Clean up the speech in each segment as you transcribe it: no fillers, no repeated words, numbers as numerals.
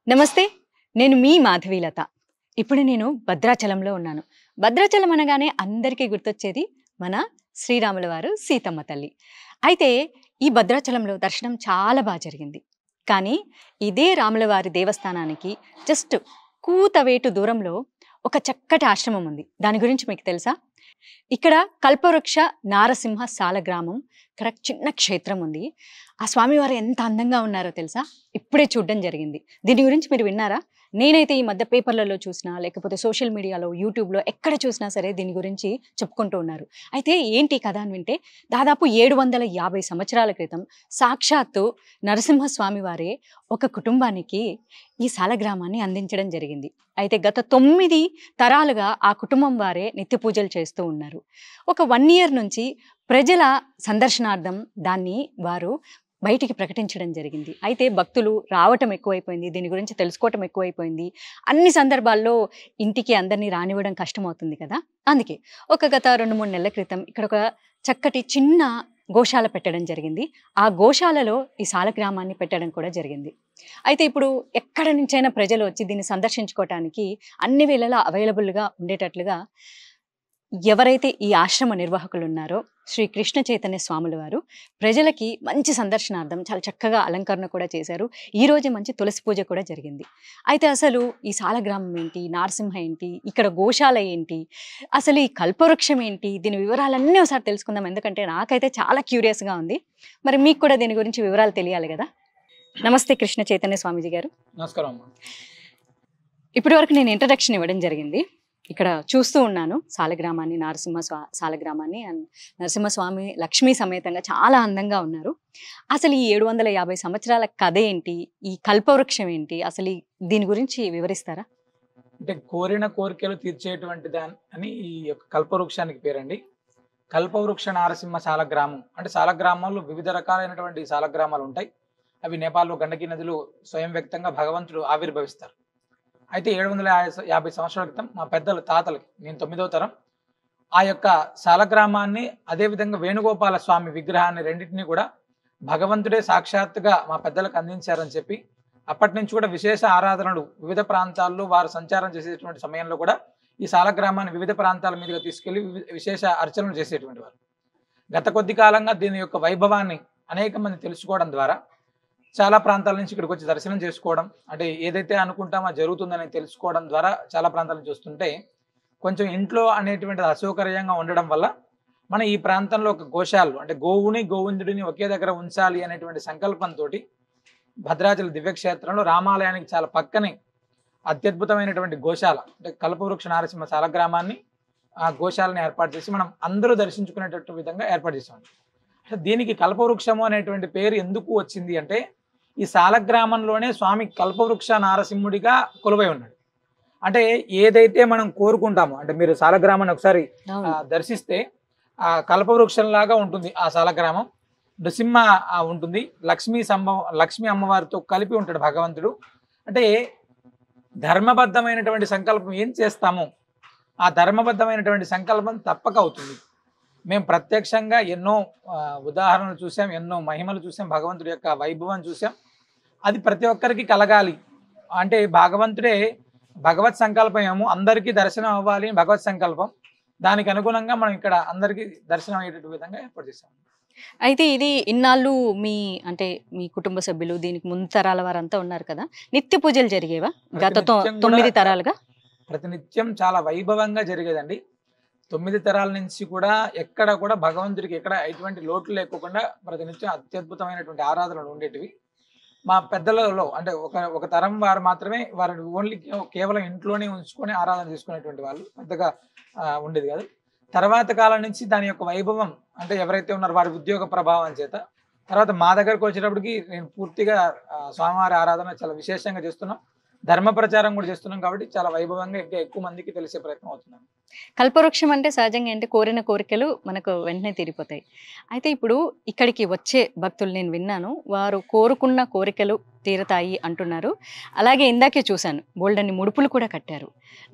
నమస్తే. నేను మీ మాధవీలత. ఇప్పుడు నేను భద్రాచలంలో ఉన్నాను. భద్రాచలం అనగానే అందరికీ గుర్తొచ్చేది మన శ్రీరాముల వారు, సీతమ్మ తల్లి. అయితే ఈ భద్రాచలంలో దర్శనం చాలా జరిగింది. కానీ ఇదే రాముల వారి దేవస్థానానికి జస్ట్ కూతవేటు దూరంలో ఒక చక్కటి ఆశ్రమం ఉంది. దాని గురించి మీకు తెలుసా? ఇక్కడ కల్పవృక్ష నారసింహ సాలగ్రామం. ఇక్కడ చిన్న క్షేత్రం ఉంది. ఆ స్వామివారు ఎంత అందంగా ఉన్నారో తెలుసా? ఇప్పుడే చూడడం జరిగింది. దీని గురించి మీరు విన్నారా? నేనైతే ఈ మధ్య పేపర్లలో చూసినా, లేకపోతే సోషల్ మీడియాలో, యూట్యూబ్‌లో ఎక్కడ చూసినా సరే దీని గురించి చెప్పుకుంటూ ఉన్నారు. అయితే ఏంటి కథ అని వింటే, దాదాపు 750 సంవత్సరాల క్రితం సాక్షాత్తు నరసింహస్వామి వారే ఒక కుటుంబానికి ఈ సాలగ్రామాన్ని అందించడం జరిగింది. అయితే గత 9 తరాలుగా ఆ కుటుంబం వారే నిత్య పూజలు చేస్తూ ఉన్నారు. ఒక 1 ఇయర్ నుంచి ప్రజల సందర్శనార్థం దాన్ని వారు బయటికి ప్రకటించడం జరిగింది. అయితే భక్తులు రావటం ఎక్కువైపోయింది. దీని గురించి తెలుసుకోవటం ఎక్కువైపోయింది. అన్ని సందర్భాల్లో ఇంటికి అందరినీ రానివ్వడం కష్టమవుతుంది కదా! అందుకే గత 2, 3 నెలల క్రితం ఇక్కడ ఒక చక్కటి చిన్న గోశాల పెట్టడం జరిగింది. ఆ గోశాలలో ఈ సాలగ్రామాన్ని పెట్టడం కూడా జరిగింది. అయితే ఇప్పుడు ఎక్కడి నుంచైనా ప్రజలు వచ్చి దీన్ని సందర్శించుకోవటానికి అన్ని వేళలా అవైలబుల్‌గా ఉండేటట్లుగా ఎవరైతే ఈ ఆశ్రమ నిర్వాహకులు ఉన్నారో శ్రీ కృష్ణ చైతన్య స్వాముల వారు ప్రజలకి మంచి సందర్శనార్థం చాలా చక్కగా అలంకరణ కూడా చేశారు. ఈ రోజే మంచి తులసి పూజ కూడా జరిగింది. అయితే అసలు ఈ సాలగ్రామం ఏంటి, నారసింహ ఏంటి, ఇక్కడ గోశాల ఏంటి, అసలు ఈ కల్పవృక్షం ఏంటి, దీని వివరాలన్నీ ఒకసారి తెలుసుకుందాం. ఎందుకంటే నాకైతే చాలా క్యూరియస్గా ఉంది. మరి మీకు కూడా దీని గురించి వివరాలు తెలియాలి కదా. నమస్తే కృష్ణ చైతన్య స్వామీజీ గారు. నమస్కారం అమ్మా. ఇప్పటి వరకు నేను ఇంట్రడక్షన్ ఇవ్వడం జరిగింది. ఇక్కడ చూస్తూ ఉన్నాను సాలగ్రామాన్ని, సాలగ్రామాన్ని. అండ్ నరసింహస్వామి లక్ష్మీ సమేతంగా చాలా అందంగా ఉన్నారు. అసలు ఈ 750 సంవత్సరాల కథ ఏంటి, ఈ కల్పవృక్షం ఏంటి, అసలు దీని గురించి వివరిస్తారా? అంటే కోరిన కోరికలు తీర్చేటువంటి దాని అని ఈ యొక్క కల్పవృక్షానికి పేరండి. కల్పవృక్ష నారసింహ సాలగ్రామం అంటే సాలగ్రామాల్లో వివిధ రకాలైనటువంటి సాలగ్రామాలు ఉంటాయి. అవి నేపాల్లో గండకీ నదిలో స్వయం వ్యక్తంగా భగవంతుడు ఆవిర్భవిస్తారు. అయితే 750 సంవత్సరాల క్రితం మా పెద్దల తాతలకి, నేను 9వ తరం, ఆ యొక్క సాలగ్రామాన్ని అదేవిధంగా వేణుగోపాల స్వామి విగ్రహాన్ని రెండింటినీ కూడా భగవంతుడే సాక్షాత్తుగా మా పెద్దలకు అందించారని చెప్పి అప్పటి నుంచి కూడా విశేష ఆరాధనలు వివిధ ప్రాంతాల్లో వారు సంచారం చేసేటువంటి సమయంలో కూడా ఈ సాలగ్రామాన్ని వివిధ ప్రాంతాల మీదుగా తీసుకెళ్లి విశేష అర్చనలు చేసేటువంటి వారు. గత కొద్ది కాలంగా దీని యొక్క వైభవాన్ని అనేక మంది తెలుసుకోవడం ద్వారా చాలా ప్రాంతాల నుంచి ఇక్కడికి వచ్చి దర్శనం చేసుకోవడం, అంటే ఏదైతే అనుకుంటామో జరుగుతుందని తెలుసుకోవడం ద్వారా చాలా ప్రాంతాల నుంచి వస్తుంటే కొంచెం ఇంట్లో అనేటువంటిది అసౌకర్యంగా ఉండడం వల్ల మన ఈ ప్రాంతంలో ఒక గోశాలు అంటే గోవుని గోవిందుడిని ఒకే దగ్గర ఉంచాలి అనేటువంటి సంకల్పంతో భద్రాచల దివ్యక్షేత్రంలో రామాలయానికి చాలా పక్కనే అత్యద్భుతమైనటువంటి గోశాల అంటే కల్పవృక్ష నారసింహ సాలగ్రామాన్ని, ఆ గోశాలని ఏర్పాటు చేసి మనం అందరూ దర్శించుకునేటట్టు విధంగా ఏర్పాటు చేసాం. దీనికి కల్పవృక్షము అనేటువంటి పేరు ఎందుకు వచ్చింది అంటే ఈ సాలగ్రామంలోనే స్వామి కల్పవృక్ష నారసింహుడిగా కొలువై ఉన్నాడు. అంటే ఏదైతే మనం కోరుకుంటామో, అంటే మీరు సాలగ్రామాన్ని ఒకసారి దర్శిస్తే ఆ కల్పవృక్షం లాగా ఉంటుంది ఆ సాలగ్రామం. నృసింహ ఉంటుంది, లక్ష్మీ అమ్మవారితో కలిపి ఉంటాడు భగవంతుడు. అంటే ధర్మబద్ధమైనటువంటి సంకల్పం ఏం చేస్తామో ఆ ధర్మబద్ధమైనటువంటి సంకల్పం తప్పక అవుతుంది. మేము ప్రత్యక్షంగా ఎన్నో ఉదాహరణలు చూసాం, ఎన్నో మహిమలు చూసాం, భగవంతుడి యొక్క వైభవం చూసాం. అది ప్రతి ఒక్కరికి కలగాలి అంటే భగవంతుడే భగవత్ సంకల్పం ఏమో అందరికీ దర్శనం అవ్వాలి భగవత్ సంకల్పం. దానికి అనుగుణంగా మనం ఇక్కడ అందరికీ దర్శనం అయ్యేట విధంగా ఏర్పాటు చేసాం. అయితే ఇది ఇన్నాళ్ళు మీ కుటుంబ సభ్యులు, దీనికి ముందు తరాల వారంతా ఉన్నారు కదా, నిత్య పూజలు జరిగేవా గత 9 తరాలుగా? ప్రతినిత్యం చాలా వైభవంగా జరిగేదండి. 9 తరాల నుంచి కూడా ఎక్కడ కూడా భగవంతుడికి ఎక్కడ ఎటువంటి లోటు లేకుండా ప్రతినిత్యం అత్యద్భుతమైనటువంటి ఆరాధనలు ఉండేటివి. మా పెద్దలలో అంటే ఒక తరం వారు మాత్రమే వారిని ఓన్లీ కేవలం ఇంట్లోనే ఉంచుకొని ఆరాధన చేసుకునేటువంటి వాళ్ళు, పెద్దగా ఉండేది కాదు. తర్వాత కాలం నుంచి దాని యొక్క వైభవం అంటే ఎవరైతే ఉన్నారో వారి ఉద్యోగ ప్రభావం చేత తర్వాత మా దగ్గరకు వచ్చేటప్పటికి నేను పూర్తిగా స్వామివారి ఆరాధన చాలా విశేషంగా చేస్తున్నాం, ధర్మ ప్రచారం కూడా చేస్తున్నాం. కాబట్టి చాలా వైభవంగా ఇంకా ఎక్కువ మందికి తెలిసే ప్రయత్నం అవుతున్నాం. కల్పవృక్షం అంటే సహజంగా కోరిన కోరికలు మనకు వెంటనే తీరిపోతాయి. అయితే ఇప్పుడు ఇక్కడికి వచ్చే భక్తులు నేను విన్నాను, వారు కోరుకున్న కోరికలు తీరతాయి అంటున్నారు. అలాగే ఇందాకే చూశాను బోల్డన్ని ముడుపులు కూడా కట్టారు.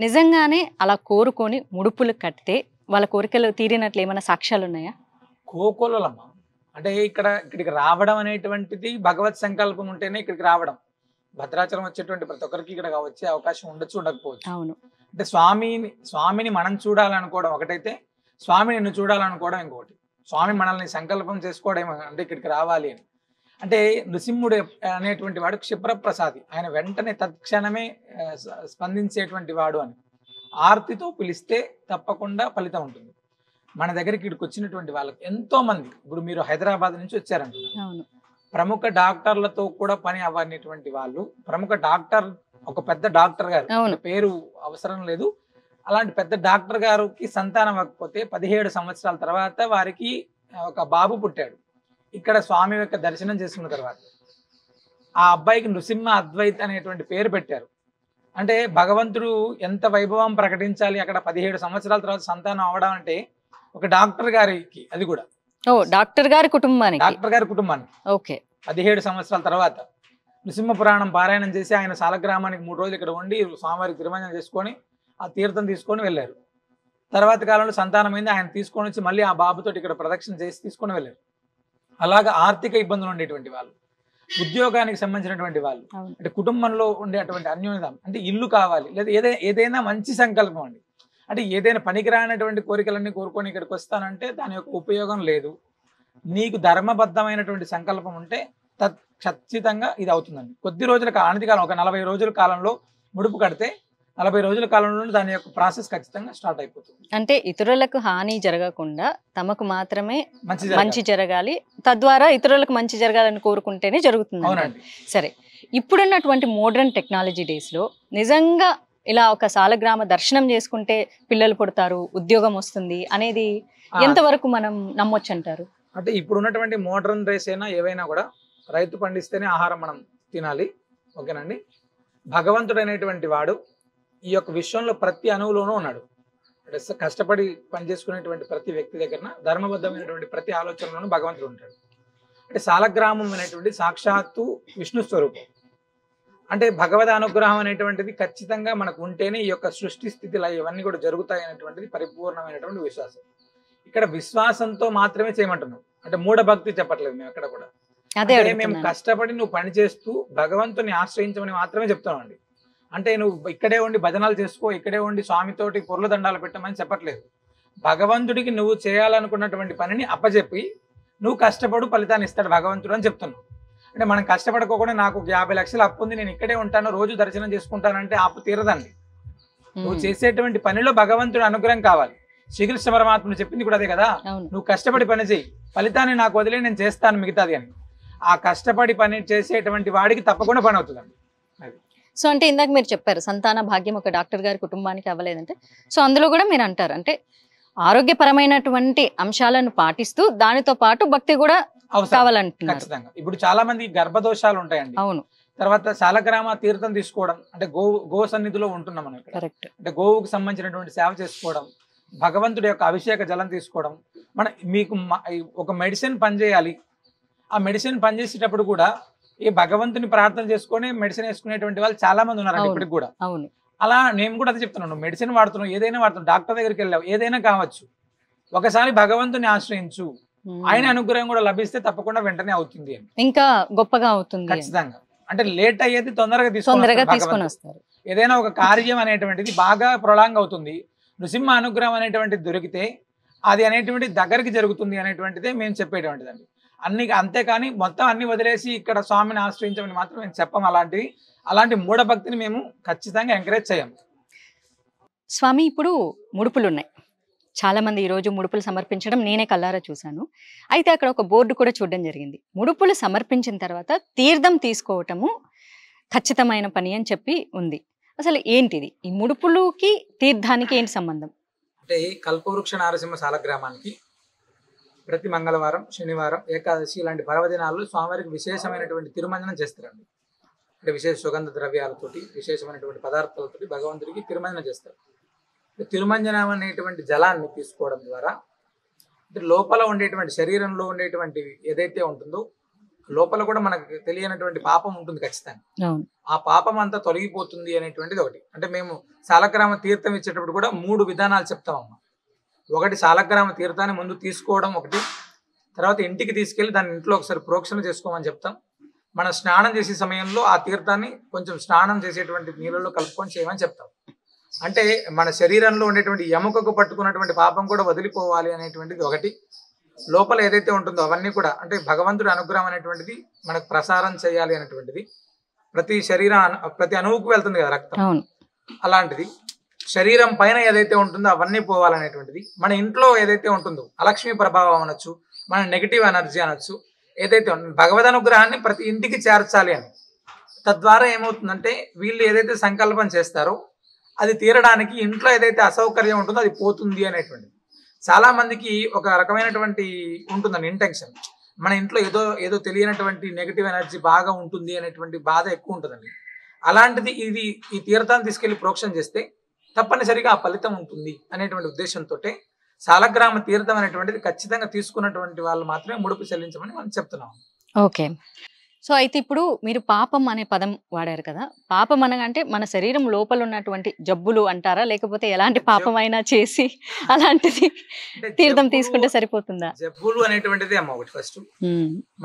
నిజంగానే అలా కోరుకొని ముడుపులు కడితే వాళ్ళ కోరికలు తీరినట్లు ఏమైనా సాక్ష్యాలు ఉన్నాయా? కోకొల్లమ్మ అంటే ఇక్కడికి రావడం అనేటువంటిది భగవత్ సంకల్పం ఉంటేనే ఇక్కడికి రావడం. భద్రాచలం వచ్చేటువంటి ప్రతి ఒక్కరికి ఇక్కడ వచ్చే అవకాశం ఉండొచ్చు, ఉండకపోవచ్చు. అవును. అంటే స్వామిని మనం చూడాలనుకోవడం ఒకటైతే, స్వామి నిన్ను చూడాలనుకోవడం ఇంకొకటి. స్వామి మనల్ని సంకల్పం చేసుకోవడం అంటే ఇక్కడికి రావాలి అని. అంటే నృసింహుడు అనేటువంటి వాడు క్షిప్రప్రసాది, ఆయన వెంటనే తత్క్షణమే స్పందించేటువంటి వాడు అని. ఆర్తితో పిలిస్తే తప్పకుండా ఫలితం ఉంటుంది. మన దగ్గరికి ఇక్కడికి వచ్చినటువంటి వాళ్ళకి ఎంతో మంది, ఇప్పుడు మీరు హైదరాబాద్ నుంచి వచ్చారంటున్నారు, అవును. ప్రముఖ డాక్టర్లతో కూడా పని అవ్వనేటువంటి వాళ్ళు, ప్రముఖ డాక్టర్, ఒక పెద్ద డాక్టర్ గారు, అవును. పేరు అవసరం లేదు, అలాంటి పెద్ద డాక్టర్ గారికి సంతానం అవ్వకపోతే 17 సంవత్సరాల తర్వాత వారికి ఒక బాబు పుట్టాడు. ఇక్కడ స్వామి యొక్క దర్శనం చేసుకున్న తర్వాత ఆ అబ్బాయికి నృసింహ అద్వైత్ అనేటువంటి పేరు పెట్టారు. అంటే భగవంతుడు ఎంత వైభవం ప్రకటించాలి అక్కడ 17 సంవత్సరాల తర్వాత సంతానం అవడం అంటే, ఒక డాక్టర్ గారికి, అది కూడా డాక్టర్ గారి కుటుంబానికి, డాక్టర్ గారి కుటుంబానికి ఓకే 17 సంవత్సరాల తర్వాత నృసింహ పురాణం పారాయణం చేసి ఆయన సాలగ్రామానికి 3 రోజులు ఇక్కడ ఉండి స్వామివారికి తిరుమంజనం చేసుకొని ఆ తీర్థం తీసుకొని వెళ్ళారు. తర్వాత కాలంలో సంతానమైంది, ఆయన తీసుకొని వచ్చి మళ్ళీ ఆ బాబుతో ఇక్కడ ప్రదక్షిణ చేసి తీసుకొని వెళ్ళారు. అలాగా ఆర్థిక ఇబ్బందులు ఉండేటువంటి వాళ్ళు, ఉద్యోగానికి సంబంధించినటువంటి వాళ్ళు, అంటే కుటుంబంలో ఉండేటువంటి అన్యోన్యత, అంటే ఇల్లు కావాలి, లేదా ఏదైనా మంచి సంకల్పం అండి, అంటే ఏదైనా పనికిరానటువంటి కోరికలన్నీ కోరుకొని ఇక్కడికి వస్తానంటే దాని యొక్క ఉపయోగం లేదు. నీకు ధర్మబద్ధమైనటువంటి సంకల్పం ఉంటే ఖచ్చితంగా ఇది అవుతుందండి. కొద్ది రోజుల అనతికాలం, ఒక 40 రోజుల కాలంలో ముడుపు కడితే 40 రోజుల కాలంలో దాని యొక్క ప్రాసెస్ ఖచ్చితంగా స్టార్ట్ అయిపోతుంది. అంటే ఇతరులకు హాని జరగకుండా తమకు మాత్రమే మంచి మంచి జరగాలి, తద్వారా ఇతరులకు మంచి జరగాలని కోరుకుంటేనే జరుగుతుంది. అవునండి. సరే, ఇప్పుడున్నటువంటి మోడర్న్ టెక్నాలజీ డేస్ లో నిజంగా ఇలా ఒక సాలగ్రామ దర్శనం చేసుకుంటే పిల్లలు పుడతారు, ఉద్యోగం వస్తుంది అనేది ఎంతవరకు మనం నమ్మొచ్చు అంటారు? అంటే ఇప్పుడు ఉన్నటువంటి మోడర్న్ రేస్ అయినా ఏవైనా కూడా రైతు పండిస్తేనే ఆహారం మనం తినాలి, ఓకేనండి. భగవంతుడు అనేటువంటి వాడు ఈ యొక్క విశ్వంలో ప్రతి అణువులోనూ ఉన్నాడు. అంటే కష్టపడి పనిచేసుకునేటువంటి ప్రతి వ్యక్తి దగ్గర ధర్మబద్ధమైనటువంటి ప్రతి ఆలోచనలోనూ భగవంతుడు ఉంటాడు. అంటే సాలగ్రామం అనేటువంటి సాక్షాత్తు విష్ణు స్వరూపం. అంటే భగవద్ అనుగ్రహం అనేటువంటిది ఖచ్చితంగా మనకు ఉంటేనే ఈ యొక్క సృష్టి స్థితిలో ఇవన్నీ కూడా జరుగుతాయి అనేటువంటిది పరిపూర్ణమైనటువంటి విశ్వాసం. ఇక్కడ విశ్వాసంతో మాత్రమే చేయమంటున్నాం, అంటే మూఢ భక్తి చెప్పట్లేదు మేము ఎక్కడ కూడా. మేము కష్టపడి నువ్వు పని చేస్తూ భగవంతుని ఆశ్రయించమని మాత్రమే చెప్తాం అండి. అంటే నువ్వు ఇక్కడే ఉండి భజనాలు చేసుకో, ఇక్కడే ఉండి స్వామితోటి పొర్ల దండాలు పెట్టమని చెప్పట్లేదు. భగవంతుడికి నువ్వు చేయాలనుకున్నటువంటి పనిని అప్పచెప్పి నువ్వు కష్టపడు, ఫలితాన్ని ఇస్తాడు భగవంతుడు అని చెప్తున్నావు. అంటే మనం కష్టపడుకోకుండా నాకు 50 లక్షలు అప్పు ఉంది, నేను ఇక్కడే ఉంటాను, రోజు దర్శనం చేసుకుంటానంటే అప్పు తీరదండి. నువ్వు చేసేటువంటి పనిలో భగవంతుడి అనుగ్రహం కావాలి. శ్రీకృష్ణ పరమాత్ముడు చెప్పింది కూడా అదే కదా, నువ్వు కష్టపడి పని చేయి, ఫలితాన్ని నాకు వదిలే, నేను చేస్తాను మిగతాది అని. ఆ కష్టపడి పని చేసేటువంటి వాడికి తప్పకుండా పని అవుతుందండి. సో అంటే ఇందాక మీరు చెప్పారు సంతాన భాగ్యం ఒక డాక్టర్ గారి కుటుంబానికి అవ్వలేదంటే, సో అందులో కూడా మీరు అంటారు అంటే ఆరోగ్యపరమైనటువంటి అంశాలను పాటిస్తూ దానితో పాటు భక్తి కూడా కావాలంటున్నారు. ఖచ్చితంగా. ఇప్పుడు చాలా మంది గర్భదోషాలు ఉంటాయండి. అవును. తర్వాత సాలగ్రామ తీర్థం తీసుకోవడం, అంటే గో సన్నిధిలో ఉంటున్నాం మనం ఇక్కడ. కరెక్ట్. అంటే గోవుకు సంబంధించినటువంటి సేవ చేసుకోవడం, భగవంతుడి యొక్క అభిషేక జలం తీసుకోవడం, మీకు ఒక మెడిసిన్ పనిచేయాలి, ఆ మెడిసిన్ పనిచేసేటప్పుడు కూడా ఈ భగవంతుని ప్రార్థన చేసుకొని మెడిసిన్ వేసుకునేటువంటి వాళ్ళు చాలా మంది ఉన్నారండి ఇప్పటికి కూడా. అవును. అలా నేను కూడా అదే చెప్తున్నాను, మెడిసిన్ వాడుతున్నావు, ఏదైనా వాడుతున్నావు, డాక్టర్ దగ్గరికి వెళ్ళావు, ఏదైనా కావచ్చు, ఒకసారి భగవంతుని ఆశ్రయించు, ఆయన అనుగ్రహం కూడా లభిస్తే తప్పకుండా వెంటనే అవుతుంది అని, ఇంకా గొప్పగా అవుతుంది ఖచ్చితంగా. అంటే లేట్ అయ్యేది తొందరగా తీసుకొని వస్తారు. ఏదైనా ఒక కార్యం అనేటువంటిది బాగా ప్రొలాంగ్ అవుతుంది, నృసింహ అనుగ్రహం అనేటువంటిది దొరికితే అది అనేటువంటిది దగ్గరికి జరుగుతుంది అనేటువంటిదే మేము చెప్పేటువంటిదండి. అంతేకాని మొత్తం అన్ని వదిలేసి ఇక్కడ స్వామిని ఆశ్రయించమని మాత్రం మేము చెప్పం. అలాంటి మూఢభక్తిని మేము ఖచ్చితంగా ఎంకరేజ్ చేయం. స్వామి, ఇప్పుడు ముడుపులు ఉన్నాయి, చాలా మంది ఈరోజు ముడుపులు సమర్పించడం నేనే కల్లారా చూశాను. అయితే అక్కడ ఒక బోర్డు కూడా చూడడం జరిగింది, ముడుపులు సమర్పించిన తర్వాత తీర్థం తీసుకోవటము ఖచ్చితమైన పని అని చెప్పి ఉంది. అసలు ఏంటిది ఈ ముడుపులుకి తీర్థానికి ఏంటి సంబంధం? అంటే ఈ కల్పవృక్ష నారసింహ సాలగ్రామానికి ప్రతి మంగళవారం, శనివారం, ఏకాదశి ఇలాంటి పర్వదినాల్లో స్వామివారికి విశేషమైనటువంటి తిరుమంజనం చేస్తారండి. అంటే విశేష సుగంధ ద్రవ్యాలతోటి, విశేషమైనటువంటి పదార్థాలతోటి భగవంతుడికి తిరుమంజనం చేస్తారు. తిరుమంజనం అనేటువంటి జలాన్ని తీసుకోవడం ద్వారా లోపల ఉండేటువంటి శరీరంలో ఉండేటువంటి ఏదైతే ఉంటుందో లోపల కూడా మనకు తెలియనటువంటి పాపం ఉంటుంది ఖచ్చితంగా. ఆ పాపం అంతా తొలగిపోతుంది అనేటువంటిది ఒకటి. అంటే మేము సాలగ్రామ తీర్థం ఇచ్చేటప్పుడు కూడా 3 విధానాలు చెప్తామమ్మా. ఒకటి, సాలగ్రామ తీర్థాన్ని ముందు తీసుకోవడం ఒకటి, తర్వాత ఇంటికి తీసుకెళ్ళి దాన్ని ఇంట్లో ఒకసారి ప్రోక్షణ చేసుకోమని చెప్తాం, మనం స్నానం చేసే సమయంలో ఆ తీర్థాన్ని కొంచెం స్నానం చేసేటువంటి నీళ్ళలో కలుపుకొని చేయమని చెప్తాం. అంటే మన శరీరంలో ఉండేటువంటి ఎముకకు పట్టుకున్నటువంటి పాపం కూడా వదిలిపోవాలి అనేటువంటిది ఒకటి. లోపల ఏదైతే ఉంటుందో అవన్నీ కూడా అంటే భగవంతుడి అనుగ్రహం అనేటువంటిది మనకు ప్రసారం చేయాలి అనేటువంటిది. ప్రతి అణువుకు వెళ్తుంది కదా రక్తం, అవును. అలాంటిది శరీరం పైన ఏదైతే ఉంటుందో అవన్నీ పోవాలనేటువంటిది. మన ఇంట్లో ఏదైతే ఉంటుందో అలక్ష్మి ప్రభావం అనొచ్చు, మన నెగిటివ్ ఎనర్జీ అనొచ్చు, ఏదైతే భగవద్ అనుగ్రహాన్ని ప్రతి ఇంటికి చేర్చాలి అని. తద్వారా ఏమవుతుందంటే వీళ్ళు ఏదైతే సంకల్పం చేస్తారో అది తీరడానికి ఇంట్లో ఏదైతే అసౌకర్యం ఉంటుందో అది పోతుంది అనేటువంటిది. చాలా మందికి ఒక రకమైనటువంటి ఉంటుందండి ఇంటెన్షన్, మన ఇంట్లో ఏదో ఏదో తెలియనటువంటి నెగిటివ్ ఎనర్జీ బాగా ఉంటుంది అనేటువంటి బాధ ఎక్కువ ఉంటుందండి. అలాంటిది ఈ తీర్థాన్ని తీసుకెళ్లి ప్రోక్షణ చేస్తే తప్పనిసరిగా ఆ ఫలితం ఉంటుంది అనేటువంటి ఉద్దేశంతో సాలగ్రామ తీర్థం అనేటువంటిది ఖచ్చితంగా తీసుకున్నటువంటి వాళ్ళు మాత్రమే ముడుపు చెల్లించమని మనం చెప్తున్నాం. ఓకే. సో అయితే ఇప్పుడు మీరు పాపం అనే పదం వాడారు కదా, పాపం అనగంటే మన శరీరం లోపల ఉన్నటువంటి జబ్బులు అంటారా, లేకపోతే ఎలాంటి పాపమైనా చేసి అలాంటిది అంటే తీర్థం తీసుకుంటే సరిపోతుందా? జబ్బులు అనేటువంటిది అమ్మ ఒకటి ఫస్ట్.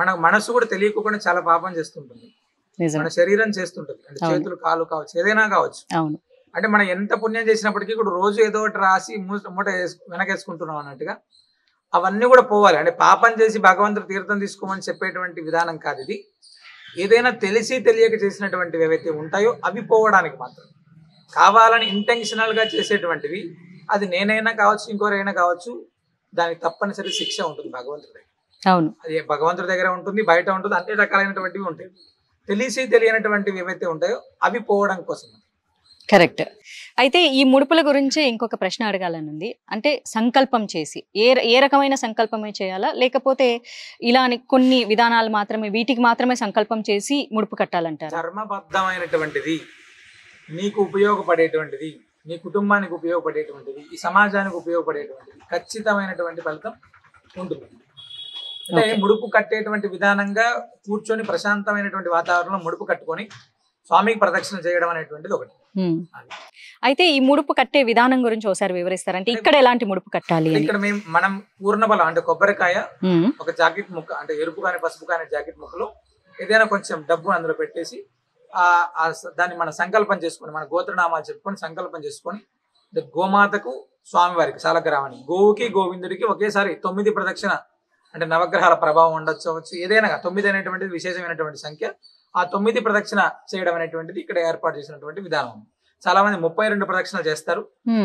మన మనసు కూడా తెలియకుండా చాలా పాపం చేస్తుంటుంది, మన శరీరం చేస్తుంటది. అంటే చేతులు కాళ్ళు కావచ్చు, ఏదైనా కావచ్చు. అవును. అంటే మనం ఎంత పుణ్యం చేసినప్పటికీ కూడా రోజు ఏదో ఒకటి రాసి మూట వెనకేసుకుంటున్నాం అన్నట్టుగా అవన్నీ కూడా పోవాలి. అంటే పాపం చేసి భగవంతుడు తీర్థం తీసుకోమని చెప్పేటువంటి విధానం కాదు ఇది. ఏదైనా తెలిసి తెలియక చేసినటువంటివి ఏవైతే ఉంటాయో అవి పోవడానికి మాత్రం కావాలని ఇంటెన్షనల్ గా చేసేటువంటివి, అది నేనైనా కావచ్చు ఇంకోరైనా కావచ్చు, దానికి తప్పనిసరి శిక్ష ఉంటుంది భగవంతుడి దగ్గర. అవును. అది భగవంతుడి దగ్గర ఉంటుంది, బయట ఉంటుంది, అన్ని రకాలైనటువంటివి ఉంటాయి. తెలిసి తెలియనటువంటివి ఏవైతే ఉంటాయో అవి పోవడం కోసం. కరెక్ట్. అయితే ఈ ముడుపుల గురించి ఇంకొక ప్రశ్న అడగాలనుంది. అంటే సంకల్పం చేసి ఏ రకమైన సంకల్పమే చేయాలా, లేకపోతే ఇలాని కొన్ని విధానాలు మాత్రమే, వీటికి మాత్రమే సంకల్పం చేసి ముడుపు కట్టాలంటారా? ధర్మబద్ధమైనటువంటిది, నీకు ఉపయోగపడేటువంటిది, నీ కుటుంబానికి ఉపయోగపడేటువంటిది, ఈ సమాజానికి ఉపయోగపడేటువంటిది ఖచ్చితమైనటువంటి ఫలితం ఉంటుంది. అంటే ముడుపు కట్టేటువంటి విధానంగా కూర్చొని ప్రశాంతమైనటువంటి వాతావరణంలో ముడుపు కట్టుకొని స్వామికి ప్రదక్షిణ చేయడం అనేటువంటిది ఒకటి. అయితే ఈ ముడుపు కట్టే విధానం గురించి ఒకసారి వివరిస్తారు. అంటే ఇక్కడ ఎలాంటి ముడుపు కట్టాలి? ఇక్కడ మనం పూర్ణబలం అంటే కొబ్బరికాయ, ఒక జాకెట్ ముక్క అంటే ఎరుపు కానీ పసుపు కానీ జాకెట్ ముక్కలో ఏదైనా కొంచెం డబ్బు అందులో పెట్టేసి దాన్ని మనం సంకల్పం చేసుకొని, మన గోత్రనామాలు చెప్పుకొని సంకల్పం చేసుకొని గోమాతకు, స్వామివారికి, సాలగ్రామానికి, గోవుకి గోవిందుడికి ఒకేసారి 9 ప్రదక్షిణ, అంటే నవగ్రహాల ప్రభావం ఉండొచ్చు, ఏదైనా 9 అనేటువంటిది విశేషమైనటువంటి సంఖ్య. ఆ 9 ప్రదక్షిణ చేయడం అనేటువంటిది ఇక్కడ ఏర్పాటు చేసినటువంటి విధానం. చాలా మంది 32 ప్రదక్షిణలు చేస్తారు.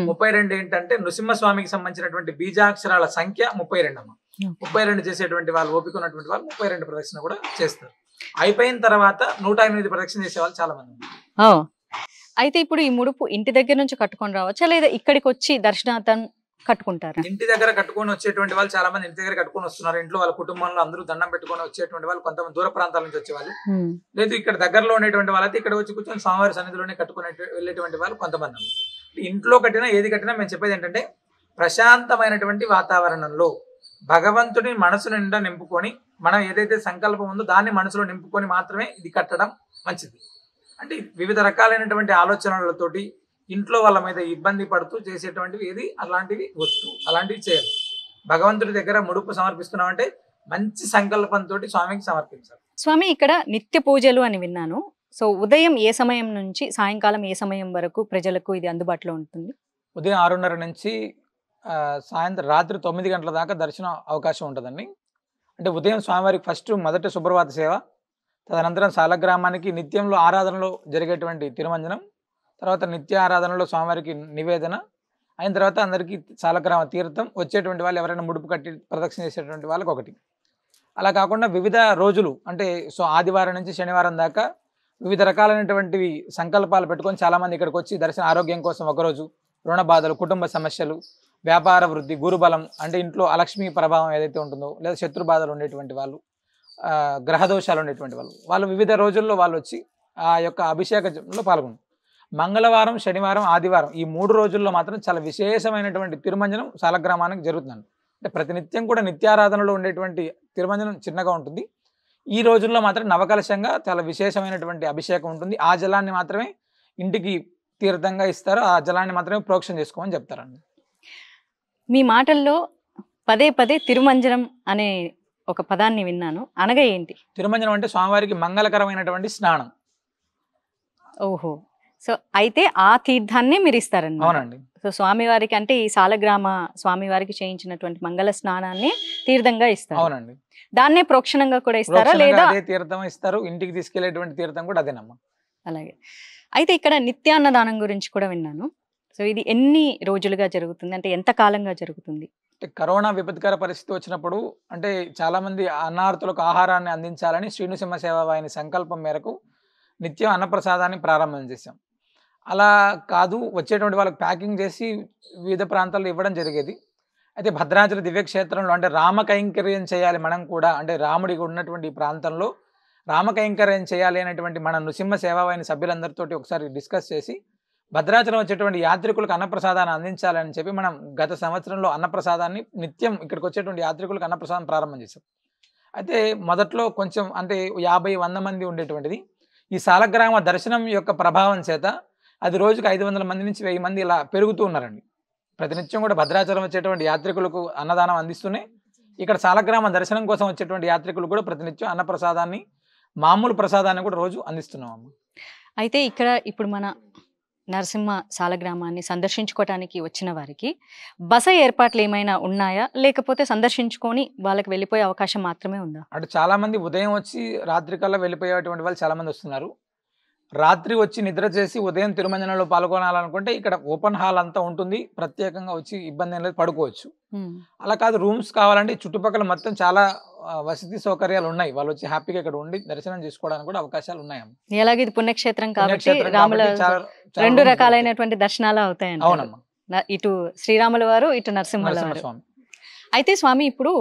32 ఏంటంటే నృసింహస్వామికి సంబంధించినటువంటి బీజాక్షరాల సంఖ్య 32 అమ్మ. 32 చేసేటువంటి వాళ్ళు, ఓపిక ఉన్నటువంటి వాళ్ళు 32 ప్రదక్షిణ కూడా చేస్తారు. అయిపోయిన తర్వాత 108 ప్రదక్షిణ చేసే వాళ్ళు చాలా మంది ఉన్నారు. అయితే ఇప్పుడు ఈ ముడుపు ఇంటి దగ్గర నుంచి కట్టుకొని రావచ్చా, లేదా ఇక్కడికి వచ్చి దర్శనార్థం కట్టుకుంటారా? ఇంటి దగ్గర కట్టుకొని వచ్చేటువంటి వాళ్ళు చాలా మంది ఇంటి దగ్గర కట్టుకొని వస్తున్నారు. ఇంట్లో వాళ్ళ కుటుంబంలో అందరూ దండం పెట్టుకొని వచ్చేటువంటి వాళ్ళు, కొంతమంది దూర ప్రాంతాల నుంచి వచ్చేవాళ్ళు, లేదు ఇక్కడ దగ్గరలో ఉండేటువంటి వాళ్ళైతే ఇక్కడ వచ్చి కూర్చొని స్వామివారి సన్నిధిలోనే కట్టుకునే వెళ్ళేటువంటి వాళ్ళు కొంతమంది. ఇంట్లో కట్టినా ఏది కట్టినా మేము చెప్పేది ఏంటంటే ప్రశాంతమైనటువంటి వాతావరణంలో భగవంతుడి మనసు నిండా నింపుకొని, మనం ఏదైతే సంకల్పం ఉందో దాన్ని మనసులో నింపుకొని మాత్రమే ఇది కట్టడం మంచిది. అంటే వివిధ రకాలైనటువంటి ఆలోచనలతోటి ఇంట్లో వాళ్ళ మీద ఇబ్బంది పడుతూ చేసేటువంటివి ఏది అలాంటివి వద్దు, అలాంటివి చేయాలి. భగవంతుడి దగ్గర ముడుపు సమర్పిస్తున్నామంటే మంచి సంకల్పంతో స్వామికి సమర్పించాలి. స్వామి, ఇక్కడ నిత్య పూజలు అని విన్నాను. సో ఉదయం ఏ సమయం నుంచి సాయంకాలం ఏ సమయం వరకు ప్రజలకు ఇది అందుబాటులో ఉంటుంది? ఉదయం 6:30 నుంచి సాయంత్రం రాత్రి 9 గంటల దాకా దర్శనం అవకాశం ఉంటుందండి. అంటే ఉదయం స్వామివారికి ఫస్ట్ మొదట సుప్రభాత సేవ, తదనంతరం సాలగ్రామానికి నిత్యంలో ఆరాధనలో జరిగేటువంటి తిరుమంజనం, తర్వాత నిత్య ఆరాధనలో స్వామివారికి నివేదన అయిన తర్వాత అందరికీ సాలగ్రామ తీర్థం, వచ్చేటువంటి వాళ్ళు ఎవరైనా ముడుపు కట్టి ప్రదక్షిణ చేసేటువంటి వాళ్ళకి ఒకటి. అలా కాకుండా వివిధ రోజులు అంటే ఆదివారం నుంచి శనివారం దాకా వివిధ రకాలైనటువంటివి సంకల్పాలు పెట్టుకొని చాలామంది ఇక్కడికి వచ్చి దర్శన ఆరోగ్యం కోసం ఒకరోజు, రుణ బాధలు, కుటుంబ సమస్యలు, వ్యాపార వృద్ధి, గురుబలం అంటే ఇంట్లో అలక్ష్మి ప్రభావం ఏదైతే ఉంటుందో, లేదా శత్రు బాధలు ఉండేటువంటి వాళ్ళు, గ్రహదోషాలు ఉండేటువంటి వాళ్ళు వివిధ రోజుల్లో వాళ్ళు వచ్చి ఆ యొక్క అభిషేకంలో పాల్గొన్నారు. మంగళవారం, శనివారం, ఆదివారం ఈ 3 రోజుల్లో మాత్రం చాలా విశేషమైనటువంటి తిరుమంజనం సాలగ్రామానికి జరుగుతుందండి. అంటే ప్రతినిత్యం కూడా నిత్యారాధనలో ఉండేటువంటి తిరుమంజనం చిన్నగా ఉంటుంది. ఈ రోజుల్లో మాత్రం నవకలశంగా చాలా విశేషమైనటువంటి అభిషేకం ఉంటుంది. ఆ జలాన్ని మాత్రమే ఇంటికి తీర్థంగా ఇస్తారు, ఆ జలాన్ని మాత్రమే ప్రోక్షణ చేసుకోమని చెప్తారండి. మీ మాటల్లో పదే పదే తిరుమంజనం అనే ఒక పదాన్ని విన్నాను. అనగా ఏంటి? తిరుమంజనం అంటే స్వామివారికి మంగళకరమైనటువంటి స్నానం. ఓహో! సో, అయితే ఆ తీర్థాన్నే మీరిస్తారనమాట. అవునండి. సో, స్వామివారికి అంటే ఈ సాలగ్రామ స్వామివారికి చేయించినటువంటి మంగళ స్నానాన్ని తీర్థంగా ఇస్తారు. అవునండి. దాన్నే ప్రోక్షణంగా కూడా ఇస్తారా? ప్రోక్షణంగా లేదా అదే తీర్థం ఇస్తారు. ఇంటికి తీసుకెళ్లేటువంటి తీర్థం కూడా అదేనమ్మా. అలాగే. అయితే ఇక్కడ నిత్యాన్నదానం గురించి కూడా విన్నాను. సో, ఇది ఎన్ని రోజులుగా జరుగుతుంది? అంటే ఎంత కాలంగా జరుగుతుంది? అంటే కరోనా విపత్కర పరిస్థితి వచ్చినప్పుడు అంటే చాలా మంది అన్నార్తులకు ఆహారాన్ని అందించాలని శ్రీనృసింహ సేవావాహిని సంకల్పం మేరకు నిత్యం అన్నప్రసాదాన్ని ప్రారంభం చేశాం. అలా కాదు వచ్చేటువంటి వాళ్ళకి ప్యాకింగ్ చేసి వివిధ ప్రాంతాల్లో ఇవ్వడం జరిగేది. అయితే భద్రాచల దివ్యక్షేత్రంలో అంటే రామకైంకర్యం చేయాలి మనం కూడా, అంటే రాముడికి ఉన్నటువంటి ఈ ప్రాంతంలో రామకైంకర్యం చేయాలి అనేటువంటి మన నృసింహ సేవావాహిని సభ్యులందరితోటి ఒకసారి డిస్కస్ చేసి భద్రాచలం వచ్చేటువంటి యాత్రికులకు అన్నప్రసాదాన్ని అందించాలని చెప్పి మనం గత సంవత్సరంలో అన్నప్రసాదాన్ని నిత్యం ఇక్కడికి వచ్చేటువంటి యాత్రికులకు అన్నప్రసాదం ప్రారంభం చేశాం. అయితే మొదట్లో కొంచెం అంటే 50-100 మంది ఉండేటువంటిది. ఈ సాలగ్రామ దర్శనం యొక్క ప్రభావం చేత అది రోజుకు 500 మంది నుంచి 1000 మంది ఇలా పెరుగుతూ ఉన్నారండి. ప్రతినిత్యం కూడా భద్రాచలం వచ్చేటువంటి యాత్రికులకు అన్నదానం అందిస్తూనే ఇక్కడ సాలగ్రామ దర్శనం కోసం వచ్చేటువంటి యాత్రికులు కూడా ప్రతినిత్యం అన్నప్రసాదాన్ని, మామూలు ప్రసాదాన్ని కూడా రోజు అందిస్తున్నాం అమ్మ. అయితే ఇక్కడ ఇప్పుడు మన నరసింహ సాలగ్రామాన్ని సందర్శించుకోవటానికి వచ్చిన వారికి బస ఏర్పాట్లు ఏమైనా ఉన్నాయా? లేకపోతే సందర్శించుకొని వాళ్ళకి వెళ్ళిపోయే అవకాశం మాత్రమే ఉందా? అంటే చాలా మంది ఉదయం వచ్చి రాత్రి కల్లా వెళ్ళిపోయేటువంటి వాళ్ళు చాలా మంది వస్తున్నారు. రాత్రి వచ్చి నిద్ర చేసి ఉదయం తిరుమంజనంలో పాల్గొనాలనుకుంటే ఇక్కడ ఓపెన్ హాల్ అంతా ఉంటుంది. ప్రత్యేకంగా వచ్చి ఇబ్బంది ఏం లేదు, పడుకోవచ్చు. అలా కాదు రూమ్స్ కావాలంటే చుట్టుపక్కల మొత్తం చాలా వసతి సౌకర్యాలు ఉన్నాయి. వాళ్ళు వచ్చి హ్యాపీగా ఇక్కడ ఉండి దర్శనం చేసుకోవడానికి కూడా అవకాశాలు ఉన్నాయమ్మ. ఎలాగే ఇది పుణ్యక్షేత్రం కాబట్టి పుణ్యక్షేత్రం రాముల కాబట్టి చాలా రెండు rooms దొరుకుతాయి. రకాలైనటువంటి దర్శనాలు అవుతాయంట. అవునమ్మా. ఇటు శ్రీరాముల వారు, ఇటు నరసింహుల వారు. నరసింహస్వామి. అయితే స్వామి ఇప్పుడు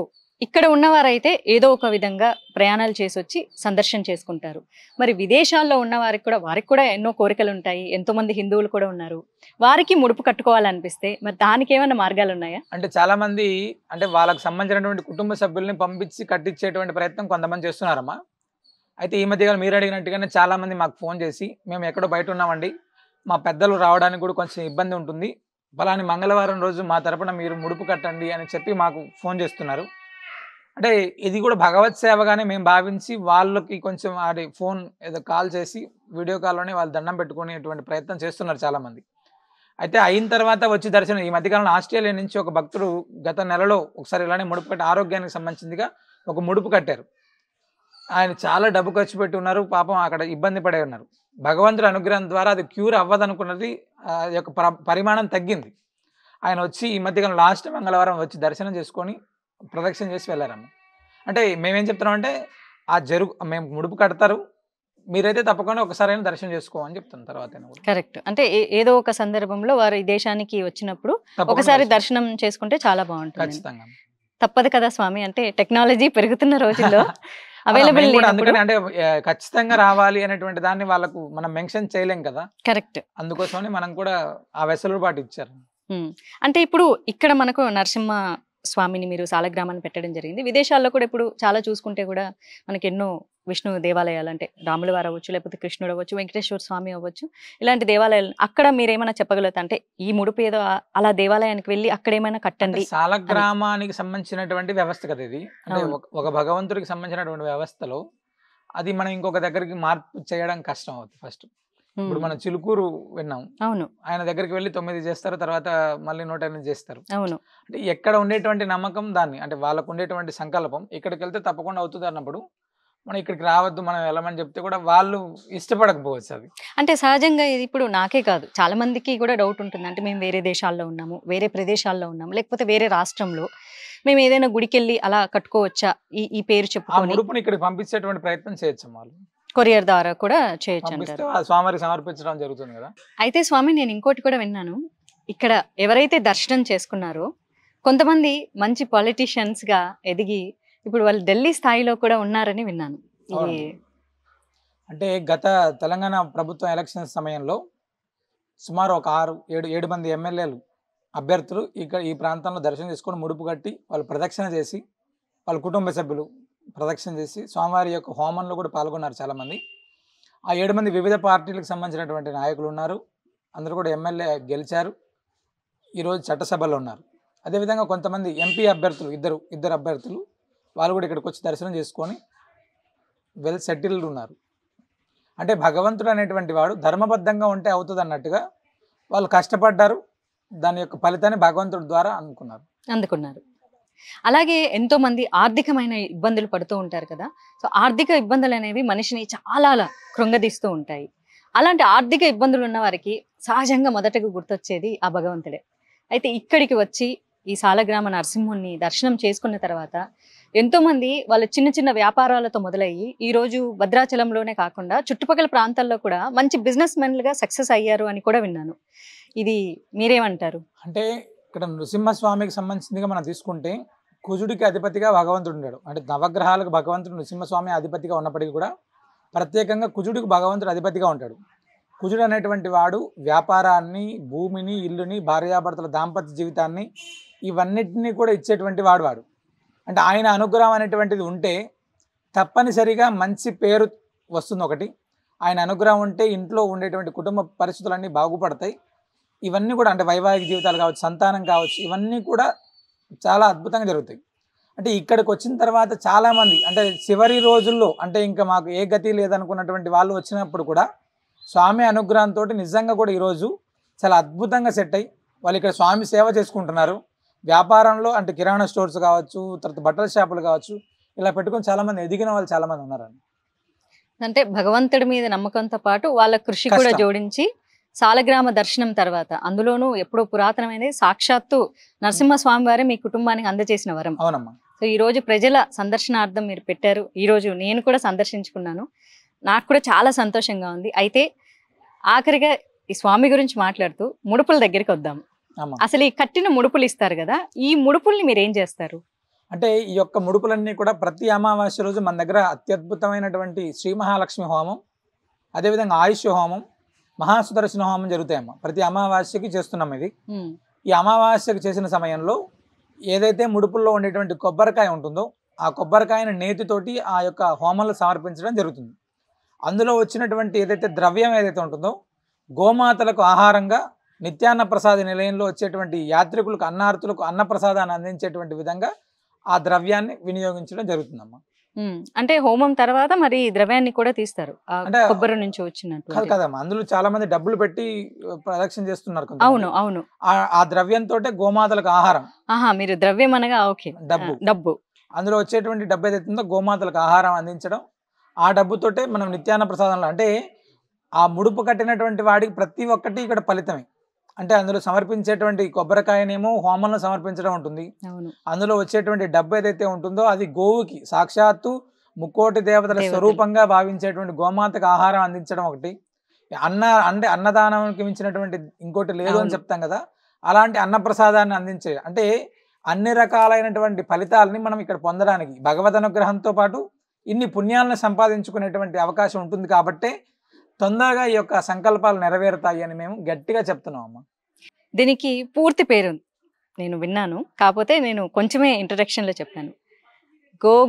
ఇక్కడ ఉన్నవారైతే ఏదో ఒక విధంగా ప్రయాణాలు చేసి వచ్చి సందర్శన చేసుకుంటారు. మరి విదేశాల్లో ఉన్న వారికి కూడా ఎన్నో కోరికలు ఉంటాయి. ఎంతో మంది హిందువులు కూడా ఉన్నారు. వారికి ముడుపు కట్టుకోవాలనిపిస్తే మరి దానికి ఏమైనా మార్గాలు ఉన్నాయా? అంటే చాలా మంది అంటే వాళ్ళకి సంబంధించినటువంటి కుటుంబ సభ్యుల్ని పంపించి కట్టించేటువంటి ప్రయత్నం కొంతమంది చేస్తున్నారమ్మా. అయితే ఈ మధ్యకాలం మీరు అడిగినట్టుగానే చాలా మంది మాకు ఫోన్ చేసి మేము ఎక్కడో బయట ఉన్నామండి, మా పెద్దలు రావడానికి కూడా కొంచెం ఇబ్బంది ఉంటుంది, ఫలాని మంగళవారం రోజు మా తరపున మీరు ముడుపు కట్టండి అని చెప్పి మాకు ఫోన్ చేస్తున్నారు. అంటే ఇది కూడా భగవత్ సేవగానే మేము భావించి వాళ్ళకి కొంచెం అది ఫోన్ ఏదో కాల్ చేసి వీడియో కాల్లోనే వాళ్ళు దండం పెట్టుకునేటువంటి ప్రయత్నం చేస్తున్నారు చాలా మంది. అయితే అయిన తర్వాత వచ్చి దర్శనం ఈ మధ్యకాలంలో ఆస్ట్రేలియా నుంచి ఒక భక్తుడు గత నెలలో ఒకసారి ఇలానే ముడుపు కట్టి ఆరోగ్యానికి సంబంధించిందిగా ఒక ముడుపు కట్టారు. ఆయన చాలా డబ్బు ఖర్చు పెట్టి ఉన్నారు, పాపం అక్కడ ఇబ్బంది పడే ఉన్నారు. భగవంతుడి అనుగ్రహం ద్వారా అది క్యూర్ అవ్వదనుకున్నది యొక్క పరిమాణం తగ్గింది. ఆయన వచ్చి ఈ మధ్యకాలం లాస్ట్ మంగళవారం వచ్చి దర్శనం చేసుకొని ప్రదక్షిణ చేసి వెళ్ళారమ్మ. అంటే మేమేం చెప్తున్నామంటే మేము ముడుపు కడతారు, మీరైతే తప్పకుండా ఒకసారైనా దర్శనం చేసుకోమని చెప్తాను. తర్వాత కరెక్ట్. అంటే ఏదో ఒక సందర్భంలో వారు ఈ దేశానికి వచ్చినప్పుడు తప్పకుండా ఒకసారి దర్శనం చేసుకుంటే చాలా బాగుంటుంది. ఖచ్చితంగా తప్పదు కదా స్వామి, అంటే టెక్నాలజీ పెరుగుతున్న రోజుల్లో మేము అవైలబుల్ కూడా అందుకని అంటే ఖచ్చితంగా రావాలి అనేటువంటి దాన్ని వాళ్ళకు మనం మెన్షన్ చేయలేం కదా, కరెక్ట్. అందుకోసమని మనం కూడా ఆ వెసులుబాటు ఇచ్చారు. అంటే ఇప్పుడు ఇక్కడ మనకు నరసింహ స్వామిని మీరు సాలగ్రామాన్ని పెట్టడం జరిగింది. విదేశాల్లో కూడా ఇప్పుడు చాలా చూసుకుంటే కూడా మనకి ఎన్నో విష్ణు దేవాలయాలు, అంటే రాముల వారు అవ్వచ్చు, లేకపోతే కృష్ణుడు అవ్వచ్చు, వెంకటేశ్వర స్వామి అవ్వచ్చు, ఇలాంటి దేవాలయాలు అక్కడ మీరు ఏమైనా చెప్పగలుగుతా? అంటే ఈ ముడుపు ఏదో అలా దేవాలయానికి వెళ్ళి అక్కడ ఏమైనా కట్టండి. సాలగ్రామానికి సంబంధించినటువంటి వ్యవస్థ కదా ఇది. అంటే ఒక భగవంతుడికి సంబంధించినటువంటి వ్యవస్థలో అది మనం ఇంకొక దగ్గరికి మార్పు చేయడం కష్టం అవుతుంది. ఫస్ట్ ఇప్పుడు మనం చిలుకూరు విన్నాం, అవును, ఆయన దగ్గరికి వెళ్ళి 9 చేస్తారు, తర్వాత మళ్ళీ 108 చేస్తారు. అవును. అంటే ఎక్కడ ఉండేటువంటి నమ్మకం దాన్ని, అంటే వాళ్ళకు ఉండేటువంటి సంకల్పం ఇక్కడికి వెళ్తే తప్పకుండా అవుతుంది అన్నప్పుడు మనం ఇక్కడికి రావద్దు మనం వెళ్ళమని చెప్తే కూడా వాళ్ళు ఇష్టపడకపోవచ్చు. అవి అంటే సహజంగా ఇది ఇప్పుడు నాకే కాదు చాలా మందికి కూడా డౌట్ ఉంటుంది. అంటే మేము వేరే దేశాల్లో ఉన్నాము, వేరే ప్రదేశాల్లో ఉన్నాము, లేకపోతే వేరే రాష్ట్రంలో మేము ఏదైనా గుడికి వెళ్ళి అలా కట్టుకోవచ్చా ఈ పేరు ఆ చెప్పుకొని? ముడుపుని ఇక్కడికి పంపించేటువంటి ప్రయత్నం చేయొచ్చు, వాళ్ళు కొరియర్ ద్వారా కూడా చేయొచ్చు పంపిస్తే అంటారు. ఆ స్వామివారికి సమర్పించడం జరుగుతుంది కదా. అయితే స్వామి నేను ఇంకోటి కూడా విన్నాను, ఇక్కడ ఎవరైతే దర్శనం చేసుకున్నారో కొంతమంది మంచి పొలిటీషియన్స్ గా ఎదిగి ఇప్పుడు వాళ్ళు ఢిల్లీ స్థాయిలో కూడా ఉన్నారని విన్నాను. ఇది అంటే గత తెలంగాణ ప్రభుత్వం ఎలక్షన్ సమయంలో సుమారు ఒక 6-7 మంది ఎమ్మెల్యేలు అభ్యర్థులు ఇక్కడ ఈ ప్రాంతంలో దర్శనం చేసుకొని ముడుపు కట్టి వాళ్ళు ప్రదక్షిణ చేసి వాళ్ళ కుటుంబ సభ్యులు ప్రదక్షిణ చేసి స్వామివారి యొక్క హోమంలో కూడా పాల్గొన్నారు చాలామంది. ఆ 7 మంది వివిధ పార్టీలకు సంబంధించినటువంటి నాయకులు ఉన్నారు, అందరూ కూడా ఎమ్మెల్యే గెలిచారు, ఈరోజు చట్టసభలో ఉన్నారు. అదేవిధంగా కొంతమంది ఎంపీ అభ్యర్థులు ఇద్దరు అభ్యర్థులు వాళ్ళు కూడా ఇక్కడికి వచ్చి దర్శనం చేసుకొని వెల్ సెటిల్డ్ ఉన్నారు. అంటే భగవంతుడు అనేటువంటి వాడు ధర్మబద్ధంగా ఉంటే అవుతుంది అన్నట్టుగా వాళ్ళు కష్టపడ్డారు, దాని యొక్క ఫలితాన్ని భగవంతుడి ద్వారా అందుకున్నారు. అలాగే ఎంతో మంది ఆర్థికమైన ఇబ్బందులు పడుతూ ఉంటారు కదా. సో ఆర్థిక ఇబ్బందులు అనేవి మనిషిని చాలా కృంగదీస్తూ ఉంటాయి. అలాంటి ఆర్థిక ఇబ్బందులు ఉన్న వారికి సహజంగా మొదటగా గుర్తొచ్చేది ఆ భగవంతుడే. అయితే ఇక్కడికి వచ్చి ఈ సాలగ్రామ నరసింహుని దర్శనం చేసుకున్న తర్వాత ఎంతో మంది వాళ్ళ చిన్న చిన్న వ్యాపారాలతో మొదలయ్యి ఈ రోజు భద్రాచలంలోనే కాకుండా చుట్టుపక్కల ప్రాంతాల్లో కూడా మంచి బిజినెస్ మెన్లుగా సక్సెస్ అయ్యారు అని కూడా విన్నాను. ఇది మీరేమంటారు? అంటే ఇక్కడ నృసింహస్వామికి సంబంధించిందిగా మనం తీసుకుంటే కుజుడికి అధిపతిగా భగవంతుడు ఉన్నాడు. అంటే నవగ్రహాలకు భగవంతుడు నృసింహస్వామి అధిపతిగా ఉన్నప్పటికీ కూడా ప్రత్యేకంగా కుజుడికి భగవంతుడు అధిపతిగా ఉంటాడు. కుజుడు అనేటువంటి వాడు వ్యాపారాన్ని, భూమిని, ఇల్లుని, భార్యాభర్తల దాంపత్య జీవితాన్ని ఇవన్నిటినీ కూడా ఇచ్చేటువంటి వాడు. అంటే ఆయన అనుగ్రహం అనేటువంటిది ఉంటే తప్పనిసరిగా మంచి పేరు వస్తుంది. ఒకటి, ఆయన అనుగ్రహం ఉంటే ఇంట్లో ఉండేటువంటి కుటుంబ పరిస్థితులన్నీ బాగుపడతాయి. ఇవన్నీ కూడా అంటే వైవాహిక జీవితాలు కావచ్చు, సంతానం కావచ్చు, ఇవన్నీ కూడా చాలా అద్భుతంగా జరుగుతాయి. అంటే ఇక్కడికి వచ్చిన తర్వాత చాలామంది అంటే చివరి రోజుల్లో అంటే ఇంకా మాకు ఏ గతి లేదనుకున్నటువంటి వాళ్ళు వచ్చినప్పుడు కూడా స్వామి అనుగ్రహంతో నిజంగా కూడా ఈరోజు చాలా అద్భుతంగా సెట్ అయ్యి వాళ్ళు ఇక్కడ స్వామి సేవ చేసుకుంటున్నారు. వ్యాపారంలో అంటే కిరాణా స్టోర్స్ కావచ్చు, తర్వాత బట్టల షాపులు కావచ్చు, ఇలా పెట్టుకొని చాలామంది ఎదిగిన వాళ్ళు చాలామంది ఉన్నారండి. అంటే భగవంతుడి మీద నమ్మకంతో పాటు వాళ్ళ కృషి కూడా జోడించి సాలగ్రామ దర్శనం తర్వాత, అందులోనూ ఎప్పుడో పురాతనమైనది సాక్షాత్తు నరసింహస్వామి వారే మీ కుటుంబానికి అందజేసిన వరం. అవునమ్మా. సో ఈ రోజు ప్రజల సందర్శనార్థం మీరు పెట్టారు. ఈ రోజు నేను కూడా సందర్శించుకున్నాను. నాకు కూడా చాలా సంతోషంగా ఉంది. అయితే ఆఖరిగా ఈ స్వామి గురించి మాట్లాడుతూ ముడుపుల దగ్గరికి వద్దాం. అసలు ఈ కట్టిన ముడుపులు ఇస్తారు కదా, ఈ ముడుపుల్ని మీరు ఏం చేస్తారు? అంటే ఈ యొక్క ముడుపులన్నీ కూడా ప్రతి అమావాస్య రోజు మన దగ్గర అత్యద్భుతమైనటువంటి శ్రీ మహాలక్ష్మి హోమం, అదేవిధంగా ఆయుష్ హోమం, మహాసుదర్శన హోమం జరుగుతాయమ్మా. ప్రతి అమావాస్యకి చేస్తున్నాం ఇది. ఈ అమావాస్యకి చేసిన సమయంలో ఏదైతే ముడుపుల్లో ఉండేటువంటి కొబ్బరికాయ ఉంటుందో ఆ కొబ్బరికాయను నేతితోటి ఆ యొక్క హోమంలో సమర్పించడం జరుగుతుంది. అందులో వచ్చినటువంటి ఏదైతే ద్రవ్యం ఏదైతే ఉంటుందో గోమాతలకు ఆహారంగా నిత్యాన్న ప్రసాద నిలయంలో వచ్చేటువంటి యాత్రికులకు, అన్నార్థులకు అన్నప్రసాదాన్ని అందించేటువంటి విధంగా ఆ ద్రవ్యాన్ని వినియోగించడం జరుగుతుందమ్మా. అంటే హోమం తర్వాత మరి ద్రవ్యాన్ని కూడా తీస్తారు అంటే కొబ్బరి నుంచి వచ్చినట్టు కదమ్మా. అందులో చాలా మంది డబ్బులు పెట్టి ప్రదక్షిణ చేస్తున్నారు. అవును అవును. ఆ ద్రవ్యంతో గోమాతలకు ఆహారం. మీరు ద్రవ్యం అనగా ఓకే, డబ్బు. అందులో వచ్చేటువంటి డబ్బు ఏదైతే ఉందో గోమాతలకు ఆహారం అందించడం, ఆ డబ్బుతోటే మనం నిత్యాన్న ప్రసాదంలో అంటే ఆ ముడుపు కట్టినటువంటి వాడికి ప్రతి ఒక్కటి ఇక్కడ ఫలితమే. అంటే అందులో సమర్పించేటువంటి కొబ్బరికాయనేమో హోమంలో సమర్పించడం ఉంటుంది. అందులో వచ్చేటువంటి డబ్బు ఏదైతే ఉంటుందో అది గోవుకి సాక్షాత్తు ముక్కోటి దేవతల స్వరూపంగా భావించేటువంటి గోమాతకు ఆహారం అందించడం ఒకటి. అంటే అన్నదానానికి మించినటువంటి ఇంకోటి లేదు అని చెప్తాం కదా, అలాంటి అన్నప్రసాదాన్ని అందించే అంటే అన్ని రకాలైనటువంటి ఫలితాలని మనం ఇక్కడ పొందడానికి భగవద్ అనుగ్రహంతో పాటు ఇన్ని పుణ్యాలను సంపాదించుకునేటువంటి అవకాశం ఉంటుంది. కాబట్టే తొందరగా ఈ యొక్క సంకల్పాలు నెరవేరుతాయి అని మేము గట్టిగా చెప్తున్నాం అమ్మా. దీనికి పూర్తి పేరు నేను విన్నాను, కాకపోతే నేను కొంచెమే ఇంట్రడక్షన్లో చెప్పాను.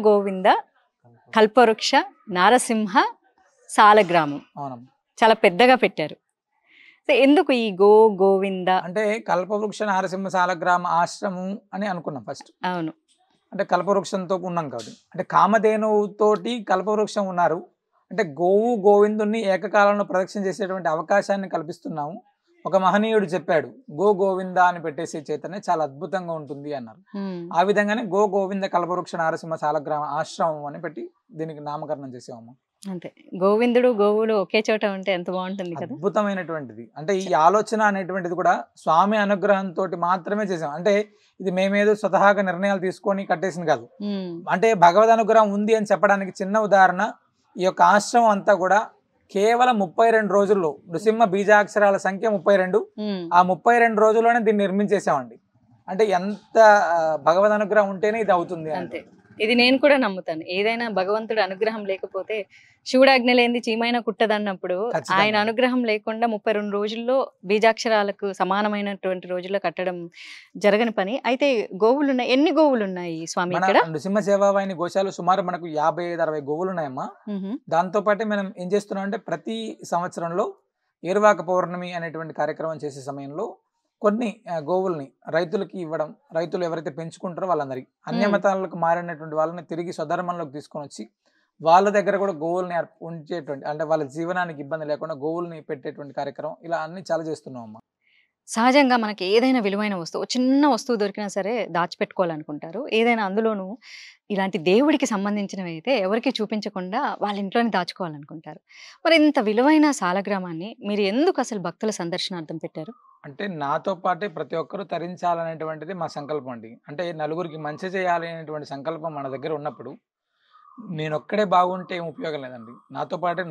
గోవింద కల్పవృక్ష నారసింహ సాలగ్రామం. అవునమ్మా, చాలా పెద్దగా పెట్టారు. ఎందుకు ఈ గోవింద అంటే కల్పవృక్ష నారసింహ సాలగ్రామ ఆశ్రమం అని అనుకున్నాం ఫస్ట్. అవును, అంటే కల్పవృక్షంతో ఉన్నాం కాబట్టి. అంటే కామధేనువుతోటి కల్పవృక్షం ఉన్నారు అంటే గోవు గోవిందుని ఏకకాలంలో ప్రదక్షిణ చేసేటువంటి అవకాశాన్ని కల్పిస్తున్నాము. ఒక మహనీయుడు చెప్పాడు, గోవింద అని పెట్టేసే చైతన్యం చాలా అద్భుతంగా ఉంటుంది అన్నారు. ఆ విధంగానే గోవింద కల్పవృక్ష నారసింహ సాలగ్రామ ఆశ్రమం అని పెట్టి దీనికి నామకరణం చేసాము. అంతే, గోవిందుడు గోవులు ఒకే చోట ఉంటే ఎంత బాగుంటుంది కదా. అద్భుతమైనటువంటిది. అంటే ఈ ఆలోచన అనేటువంటిది కూడా స్వామి అనుగ్రహంతో మాత్రమే చేసాం. అంటే ఇది మేమేదో స్వతహాగా నిర్ణయాలు తీసుకొని కట్టేసింది కాదు. అంటే భగవద్ అనుగ్రహం ఉంది అని చెప్పడానికి చిన్న ఉదాహరణ, ఈ యొక్క ఆశ్రమం అంతా కూడా కేవలం 32 రోజుల్లో నృసింహ బీజాక్షరాల సంఖ్య 32. ఆ 32 రోజుల్లోనే దీన్ని నిర్మించేసామండి. అంటే ఎంత భగవద్ అనుగ్రహం ఉంటేనే ఇది అవుతుంది. అంతే, ఇది నేను కూడా నమ్ముతాను. ఏదైనా భగవంతుడు అనుగ్రహం లేకపోతే శివుడాజ్ఞ లేనిది చీమైనా కుట్టదన్నప్పుడు ఆయన అనుగ్రహం లేకుండా 32 రోజుల్లో బీజాక్షరాలకు సమానమైనటువంటి రోజుల్లో కట్టడం జరగని పని. అయితే గోవులు ఉన్నాయి, ఎన్ని గోవులు ఉన్నాయి స్వామి ఇక్కడ? నృసింహ సేవావాహిని గోశాలు సుమారు మనకు 55-60 గోవులు ఉన్నాయమ్మా. దాంతో పాటే మనం ఏం చేస్తున్నాం అంటే ప్రతి సంవత్సరంలో ఏరువాక పౌర్ణమి అనేటువంటి కార్యక్రమం చేసే సమయంలో కొన్ని గోవుల్ని రైతులకి ఇవ్వడం, రైతులు ఎవరైతే పెంచుకుంటారో వాళ్ళందరికీ. హ్మ్. అన్యమతాలకు మారినటువంటి వాళ్ళని తిరిగి స్వధర్మంలోకి తీసుకొనొచ్చి, వాళ్ళ దగ్గర కూడా గోవుల్ని ఉంచేటువంటి అంటే వాళ్ళ జీవనానికి ఇబ్బంది లేకుండా గోవుల్ని పెట్టేటువంటి కార్యక్రమం ఇలా అన్నీ చాలా చేస్తున్నామమ్మా. సహజంగా మనకి ఏదైనా విలువైన వస్తువు, చిన్న వస్తువు దొరికినా సరే దాచిపెట్టుకోవాలనుకుంటారు. ఏదైనా అందులోనూ ఇలాంటి దేవుడికి సంబంధించినవైతే ఎవరికీ చూపించకుండా వాళ్ళ ఇంట్లోనే దాచుకోవాలనుకుంటారు. మరి ఇంత విలువైన సాలగ్రామాన్ని మీరు ఎందుకు అసలు భక్తుల సందర్శనార్థం పెట్టారు? అంటే నాతో పాటే ప్రతి ఒక్కరు తరించాలనేటువంటిది మా సంకల్పం అండి. అంటే నలుగురికి మంచి చేయాలి అనేటువంటి సంకల్పం మన దగ్గర ఉన్నప్పుడు, నేనొక్కడే బాగుంటే ఏం ఉపయోగం లేదండి. నాతో పాటే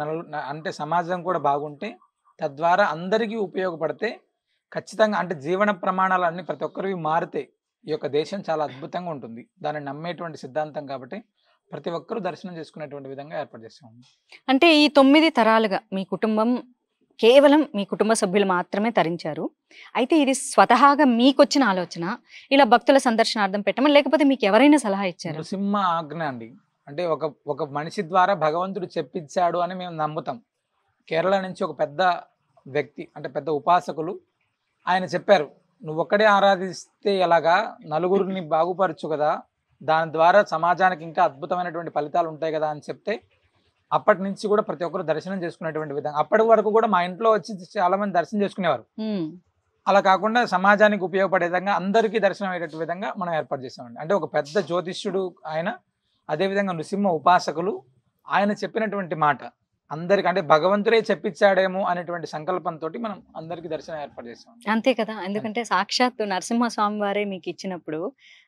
అంటే సమాజం కూడా బాగుంటే, తద్వారా అందరికీ ఉపయోగపడితే ఖచ్చితంగా అంటే జీవన ప్రమాణాలన్నీ ప్రతి ఒక్కరివి మారితే, ఈ యొక్క దేశం చాలా అద్భుతంగా ఉంటుంది. దాన్ని నమ్మేటువంటి సిద్ధాంతం కాబట్టి, ప్రతి ఒక్కరు దర్శనం చేసుకునేటువంటి విధంగా ఏర్పాటు చేసాము. అంటే ఈ 9 తరాలుగా మీ కుటుంబం కేవలం మీ కుటుంబ సభ్యులు మాత్రమే తరించారు. అయితే ఇది స్వతహాగా మీకొచ్చిన ఆలోచన, ఇలా భక్తుల సందర్శనార్థం పెట్టమని లేకపోతే మీకు ఎవరైనా సలహా ఇచ్చారా? నృసింహ ఆజ్ఞ అండి. అంటే ఒక ఒక మనిషి ద్వారా భగవంతుడు చెప్పించాడు అని మేము నమ్ముతాం. కేరళ నుంచి ఒక పెద్ద వ్యక్తి అంటే పెద్ద ఉపాసకులు ఆయన చెప్పారు. "నువ్వొక్కడే ఆరాధిస్తే ఎలాగా? నలుగురిని బాగుపరచు కదా! దాని ద్వారా సమాజానికి ఇంకా అద్భుతమైనటువంటి ఫలితాలు ఉంటాయి కదా!" అని చెప్తే, అప్పటి నుంచి కూడా ప్రతి ఒక్కరు దర్శనం చేసుకునేటువంటి విధంగా అప్పటి వరకు కూడా మా ఇంట్లో వచ్చి చాలా మంది దర్శనం చేసుకునేవారు. హ్మ్. అలా కాకుండా సమాజానికి ఉపయోగపడే విధంగా అందరికీ దర్శనం అయ్యేటట్టు విధంగా మనం ఏర్పాటు చేసామండి. అంటే ఒక పెద్ద జ్యోతిష్యుడు ఆయన, అదేవిధంగా నృసింహ ఉపాసకులు ఆయన చెప్పినటువంటి మాట అందరికి అంటే భగవంతుడే చెప్పించాడేమో అనేటువంటి సంకల్పంతోటి మనం అందరికీ దర్శనం ఏర్పాటు చేసాం. అంతే కదా! ఎందుకంటే సాక్షాత్తు నరసింహస్వామి వారే మీకిచ్చినప్పుడు,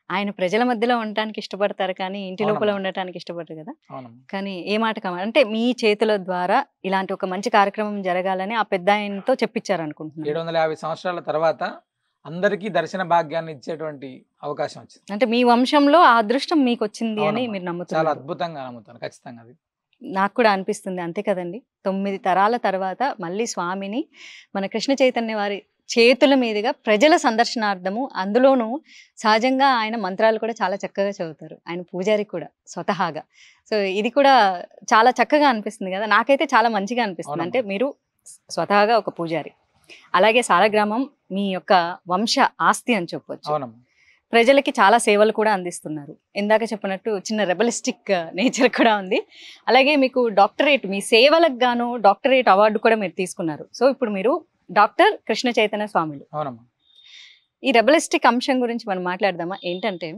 ఆయన ప్రజల మధ్యలో ఉండటానికి ఇష్టపడతారు కానీ, ఇంటి లోపల అవునమ్మా. ఉండటానికి ఇష్టపడరు కదా! అవునమ్మా. కానీ ఏ మాట కామాట అంటే మీ చేతుల ద్వారా ఇలాంటి ఒక మంచి కార్యక్రమం జరగాలని ఆ పెద్దాయనతో చెప్పించారనుకుంటున్నాను. 750 సంవత్సరాల తర్వాత అందరికీ దర్శన భాగ్యాన్ని ఇచ్చేటువంటి అవకాశం వచ్చింది. అంటే మీ వంశంలో ఆ అదృష్టం మీకొచ్చింది అని అవునమ్మా. మీరు చాలా నమ్ముతున్నారు. అద్భుతంగా నమ్ముతాను ఖచ్చితంగా అది. నాకు కూడా అనిపిస్తుంది. అంతే కదండీ! 9 తరాల తర్వాత మళ్ళీ స్వామిని మన కృష్ణ చైతన్య వారి చేతుల మీదుగా ప్రజల సందర్శనార్థము, అందులోనూ సహజంగా ఆయన మంత్రాలు కూడా చాలా చక్కగా చదువుతారు. ఆయన పూజారి కూడా స్వతహాగా. సో, ఇది కూడా చాలా చక్కగా అనిపిస్తుంది గదా! నాకైతే చాలా మంచిగా అనిపిస్తుంది. అంటే అవునమ్మా. మీరు స్వతహాగా ఒక పూజారి. అలాగే సాలగ్రామం మీ యొక్క వంశ ఆస్తి అని చెప్పొచ్చు. అవునమ్మా. ప్రజలకి చాలా సేవలు కూడా అందిస్తున్నారు. ఇందాక చెప్పినట్టు చిన్న రెబలిస్టిక్ నేచర్ కూడా ఉంది. అలాగే మీకు డాక్టరేట్ మీ సేవలకు గాను డాక్టరేట్ అవార్డు కూడా మీరు తీసుకున్నారు. సో, ఇప్పుడు మీరు డాక్టర్ కృష్ణ చైతన్య స్వాములు. అవునమ్మా. ఈ రెబలిస్టిక్ అంశం గురించి మనం మాట్లాడదామా? ఏంటంటే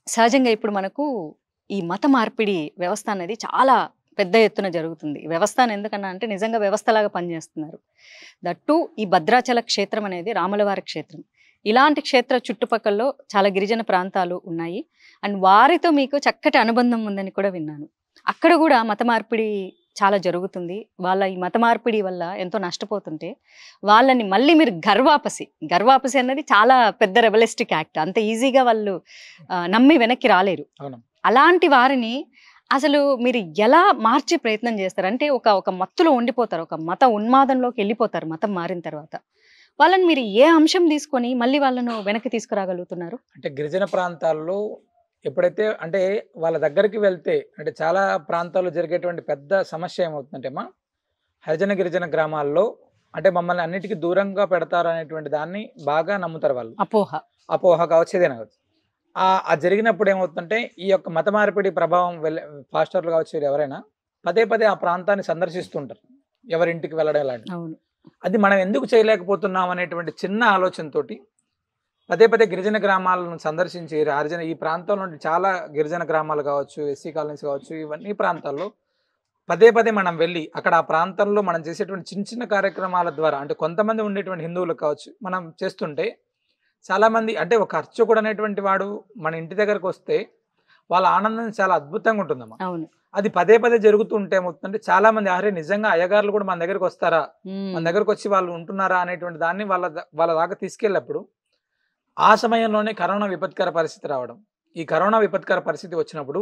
సహజంగా ఇప్పుడు మనకు ఈ మత మార్పిడి వ్యవస్థ అనేది చాలా పెద్ద ఎత్తున జరుగుతుంది. వ్యవస్థ అని ఎందుకన్నా అంటే నిజంగా వ్యవస్థలాగా పనిచేస్తున్నారు. దట్టు ఈ భద్రాచల క్షేత్రం అనేది రాములవారి క్షేత్రం. ఇలాంటి క్షేత్ర చుట్టుపక్కల్లో చాలా గిరిజన ప్రాంతాలు ఉన్నాయి. అండ్ వారితో మీకు చక్కటి అనుబంధం ఉందని కూడా విన్నాను. అక్కడ కూడా మత మార్పిడి చాలా జరుగుతుంది. వాళ్ళ ఈ మత మార్పిడి వల్ల ఎంతో నష్టపోతుంటే వాళ్ళని మళ్ళీ మీరు గర్వాపసి అన్నది చాలా పెద్ద రెబలిస్టిక్ యాక్ట్. అంత ఈజీగా వాళ్ళు నమ్మి వెనక్కి రాలేరు. అవును. అలాంటి వారిని అసలు మీరు ఎలా మార్చే ప్రయత్నం చేస్తారు? అంటే ఒక మత్తులో ఉండిపోతారు. ఒక మత ఉన్మాదంలోకి వెళ్ళిపోతారు మతం మారిన తర్వాత. వాళ్ళని మీరు ఏ అంశం తీసుకొని మళ్ళీ వాళ్ళను వెనక్కి తీసుకురాగలుగుతున్నారు? అంటే గిరిజన ప్రాంతాల్లో ఎప్పుడైతే అంటే వాళ్ళ దగ్గరికి వెళ్తే అంటే చాలా ప్రాంతాల్లో జరిగేటువంటి పెద్ద సమస్య ఏమవుతుందంటే హరిజన గిరిజన గ్రామాల్లో అంటే మమ్మల్ని అన్నిటికీ దూరంగా పెడతారు అనేటువంటి దాన్ని బాగా నమ్ముతారు వాళ్ళు. అపోహ కావచ్చు, ఏదైనా కావచ్చు. ఆ జరిగినప్పుడు ఏమవుతుందంటే ఈ యొక్క మత మార్పిడి ప్రభావం పాస్టర్లు కావచ్చు, ఎవరైనా పదే పదే ఆ ప్రాంతాన్ని సందర్శిస్తుంటారు, ఎవరింటికి వెళ్ళడం ఇలాంటి. అవును. అది మనం ఎందుకు చేయలేకపోతున్నాం అనేటువంటి చిన్న ఆలోచనతోటి పదే పదే గిరిజన గ్రామాలను సందర్శించి ఈ ప్రాంతంలో చాలా గిరిజన గ్రామాలు కావచ్చు, ఎస్సీ కాలనీస్ కావచ్చు, ఇవన్నీ ప్రాంతాల్లో పదే పదే మనం వెళ్ళి అక్కడ ఆ ప్రాంతంలో మనం చేసేటువంటి చిన్న చిన్న కార్యక్రమాల ద్వారా అంటే కొంతమంది ఉండేటువంటి హిందువులకు కావచ్చు మనం చేస్తుంటే చాలామంది అంటే ఒక అర్చకుడు అనేటువంటి వాడు మన ఇంటి దగ్గరకు వస్తే వాళ్ళ ఆనందం చాలా అద్భుతంగా ఉంటుందమ్మా. అవును. అది పదే పదే జరుగుతుంటే ఏమవుతుందంటే చాలా మంది అరే నిజంగా అయ్యగారులు కూడా మన దగ్గరకు వస్తారా, మన దగ్గరకు వచ్చి వాళ్ళు ఉంటున్నారా అనేటువంటి దాన్ని వాళ్ళ దాకా తీసుకెళ్ళినప్పుడు ఆ సమయంలోనే కరోనా విపత్కర పరిస్థితి రావడం. ఈ కరోనా విపత్కర పరిస్థితి వచ్చినప్పుడు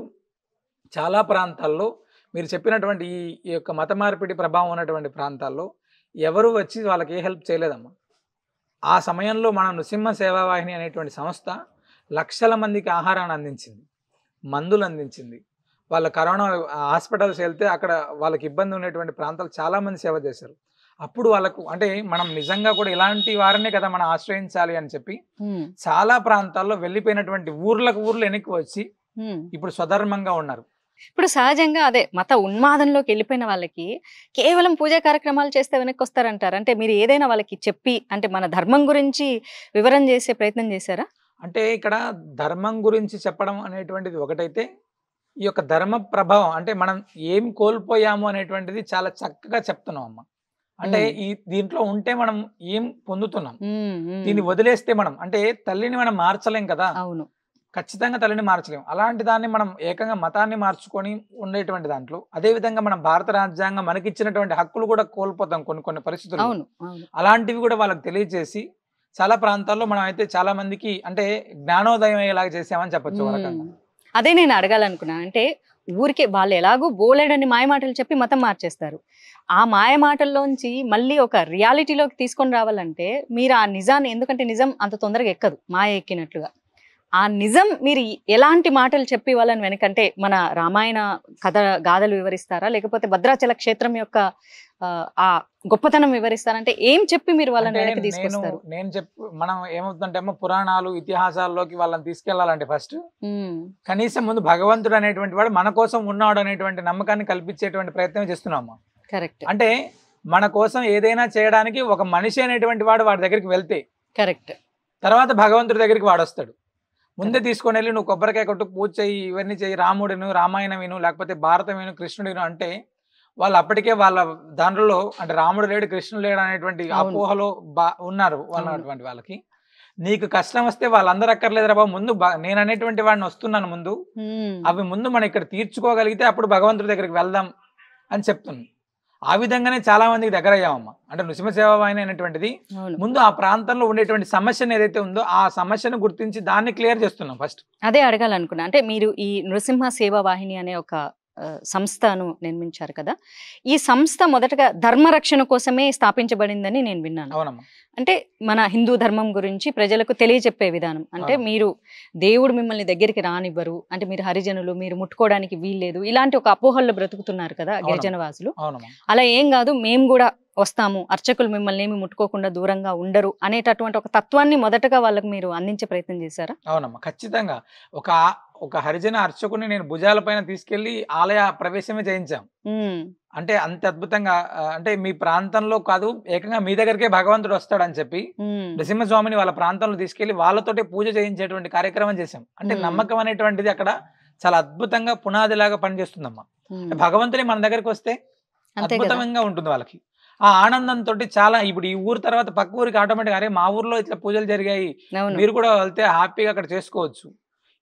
చాలా ప్రాంతాల్లో మీరు చెప్పినటువంటి ఈ యొక్క మత మార్పిడి ప్రభావం ఉన్నటువంటి ప్రాంతాల్లో ఎవరు వచ్చి వాళ్ళకి ఏ హెల్ప్ చేయలేదమ్మా. ఆ సమయంలో మన నృసింహ సేవావాహిని అనేటువంటి సంస్థ లక్షల మందికి ఆహారాన్ని అందించింది, మందులు అందించింది. వాళ్ళ కరోనా హాస్పిటల్స్ వెళ్తే అక్కడ వాళ్ళకి ఇబ్బంది ఉన్నటువంటి ప్రాంతాలు చాలామంది సేవ చేశారు. అప్పుడు వాళ్ళకు అంటే మనం నిజంగా కూడా ఇలాంటి వారినే కదా మనం ఆశ్రయించాలి అని చెప్పి ఉమ్, చాలా ప్రాంతాల్లో వెళ్ళిపోయినటువంటి ఊర్లు వెనక్కి వచ్చి ఉమ్. ఇప్పుడు స్వధర్మంగా ఉన్నారు. ఇప్పుడు సహజంగా అదే మత ఉన్మాదంలోకి వెళ్ళిపోయిన వాళ్ళకి కేవలం పూజా కార్యక్రమాలు చేస్తే వెనక్కి వస్తారంటారు. అంటే మీరు ఏదైనా వాళ్ళకి చెప్పి అంటే మన ధర్మం గురించి వివరణ చేసే ప్రయత్నం చేశారా? అంటే ఇక్కడ ధర్మం గురించి చెప్పడం అనేటువంటిది ఒకటైతే, ఈ యొక్క ధర్మ ప్రభావం అంటే మనం ఏం కోల్పోయాము అనేటువంటిది చాలా చక్కగా చెప్తున్నాం అమ్మ. అంటే ఉమ్, దీంట్లో ఉంటే మనం ఏం పొందుతున్నాం, ఉమ్, ఉమ్. దీన్ని వదిలేస్తే మనం అంటే తల్లిని మనం మార్చలేం కదా, అవును. ఖచ్చితంగా తల్లిని మార్చలేం. అలాంటి దాన్ని మనం ఏకంగా మతాన్ని మార్చుకొని ఉండేటువంటి దాంట్లో అదే విధంగా మనం భారత రాజ్యాంగం మనకిచ్చినటువంటి హక్కులు కూడా కోల్పోతాం కొన్ని కొన్ని పరిస్థితుల్లో. అవును. అవును. అలాంటివి కూడా వాళ్ళకి తెలియజేసి చాలా ప్రాంతాల్లో మనం అయితే చాలా మందికి అంటే జ్ఞానోదయం అయ్యేలాగా చేసామని చెప్పొచ్చు ఒక రకంగా. ఉమ్. అదే నేను అడగాలనుకున్నాను. అంటే ఊరికే వాళ్ళు ఎలాగో బోలెడని మాయమాటలు చెప్పి మతం మార్చేస్తారు. ఆ మాయ మాటల్లోంచి మళ్ళీ ఒక రియాలిటీలోకి తీసుకొని రావాలంటే మీరు ఆ నిజాన్ని, ఎందుకంటే నిజం అంత తొందరగా ఎక్కదు మాయ ఎక్కినట్లుగా. ఆ నిజం మీరు ఎలాంటి మాటలు చెప్పి వాళ్ళని వెనకంటే మన రామాయణ కథ గాథలు వివరిస్తారా, లేకపోతే భద్రాచల క్షేత్రం యొక్క ఆ గొప్పతనం వివరిస్తారంటే ఏం చెప్పి మీరు వాళ్ళని అంటే వెనక్కి నేను తీసుకొస్తారు? నేను చెప్పు మనం ఏమవుతుందంటే ఏమో పురాణాలు ఇతిహాసాల్లోకి వాళ్ళని తీసుకెళ్లాలంటే ఫస్ట్ ఉమ్, కనీసం ముందు భగవంతుడు అనేటువంటి వాడు మన కోసం ఉన్నాడు అనేటువంటి నమ్మకాన్ని కల్పించేటువంటి ప్రయత్నం చేస్తున్నాము. కరెక్ట్. అంటే మన కోసం ఏదైనా చేయడానికి ఒక మనిషి అనేటువంటి వాడు వాడి దగ్గరికి వెళ్తే కరెక్ట్. తర్వాత భగవంతుడి దగ్గరికి వాడొస్తాడు. ముందే తీసుకొని వెళ్ళి నువ్వు కొబ్బరికాయ కొట్టు, పూజ చెయ్యి, ఇవన్నీ చెయ్యి, రాముడిను రామాయణం విను, లేకపోతే భారతం విను, కృష్ణుడు విను అంటే వాళ్ళు అప్పటికే వాళ్ళ దాంట్లో అంటే రాముడు లేడు కృష్ణుడు లేడు అనేటువంటి అవును. అపోహలో ఉన్నారు అవును. అటువంటి వాళ్ళకి. నీకు కష్టం వస్తే వాళ్ళందరూ అక్కర్లేదురా బాబు, ముందు నేను అనేటువంటి వాడిని వస్తున్నాను ముందు, ఉమ్, అవి ముందు మనం ఇక్కడ తీర్చుకోగలిగితే అప్పుడు భగవంతుడి దగ్గరికి వెళ్దాం అని చెప్తున్నాను. ఆ విధంగానే చాలా మందికి దగ్గర అయ్యామమ్మ. అంటే నృసింహసేవాయన అనేటువంటిది అవును. ముందు ఆ ప్రాంతంలో ఉండేటువంటి సమస్యను ఏదైతే ఉందో ఆ సమస్యను గుర్తించి దాన్ని క్లియర్ చేస్తున్నాం ఫస్ట్. అదే అడగాలనుకున్నా. అంటే మీరు ఈ నృసింహ సేవా వాహిని అనే ఒక సంస్థను నిర్మించారు కదా. ఈ సంస్థ మొదటగా ధర్మరక్షణ కోసమే స్థాపించబడిందని నేను విన్నాను. అవునమ్మా. అంటే మన హిందూ ధర్మం గురించి ప్రజలకు తెలియచెప్పే విధానం. అంటే అవును. మీరు దేవుడు మిమ్మల్ని దగ్గరికి రానివ్వరు, అంటే మీరు హరిజనులు, మీరు ముట్టుకోవడానికి వీల్లేదు, ఇలాంటి ఒక అపోహల్లో బ్రతుకుతున్నారు కదా గిరిజన వాసులు. అవునమ్మా. అలా ఏం కాదు, మేము కూడా వస్తాము, అర్చకులు మిమ్మల్ని ఏమి ముట్టుకోకుండా దూరంగా ఉండరు అనేటటువంటి ఒక తత్వాన్ని మొదటగా వాళ్ళకి మీరు అందించే ప్రయత్నం చేశారా? అవునమ్మా, ఖచ్చితంగా. ఒక ఒక హరిజన అర్చకుని నేను భుజాల పైన తీసుకెళ్లి ఆలయ ప్రవేశమే చేయించాం. ఉమ్, అంటే అంత అద్భుతంగా అంటే మీ ప్రాంతంలో కాదు ఏకంగా మీ దగ్గరికే భగవంతుడు వస్తాడని చెప్పి ఉమ్, నృసింహస్వామిని వాళ్ళ ప్రాంతంలో తీసుకెళ్లి వాళ్ళతోటే పూజ చేయించేటువంటి కార్యక్రమం చేశాం. అంటే నమ్మకం అనేటువంటిది అక్కడ చాలా అద్భుతంగా పునాదిలాగా పనిచేస్తుందమ్మా. ఉమ్. భగవంతుని మన దగ్గరికి వస్తే అంతే కదా. అద్భుతంగా ఉంటుంది వాళ్ళకి. ఆ ఆనందంతో చాలా ఇప్పుడు ఈ ఊరు తర్వాత పక్క ఊరికి ఆటోమేటిక్ అరే మా ఊర్లో ఇట్లా పూజలు జరిగాయి, అవును. మీరు కూడా వెళ్తే హ్యాపీగా అక్కడ చేసుకోవచ్చు.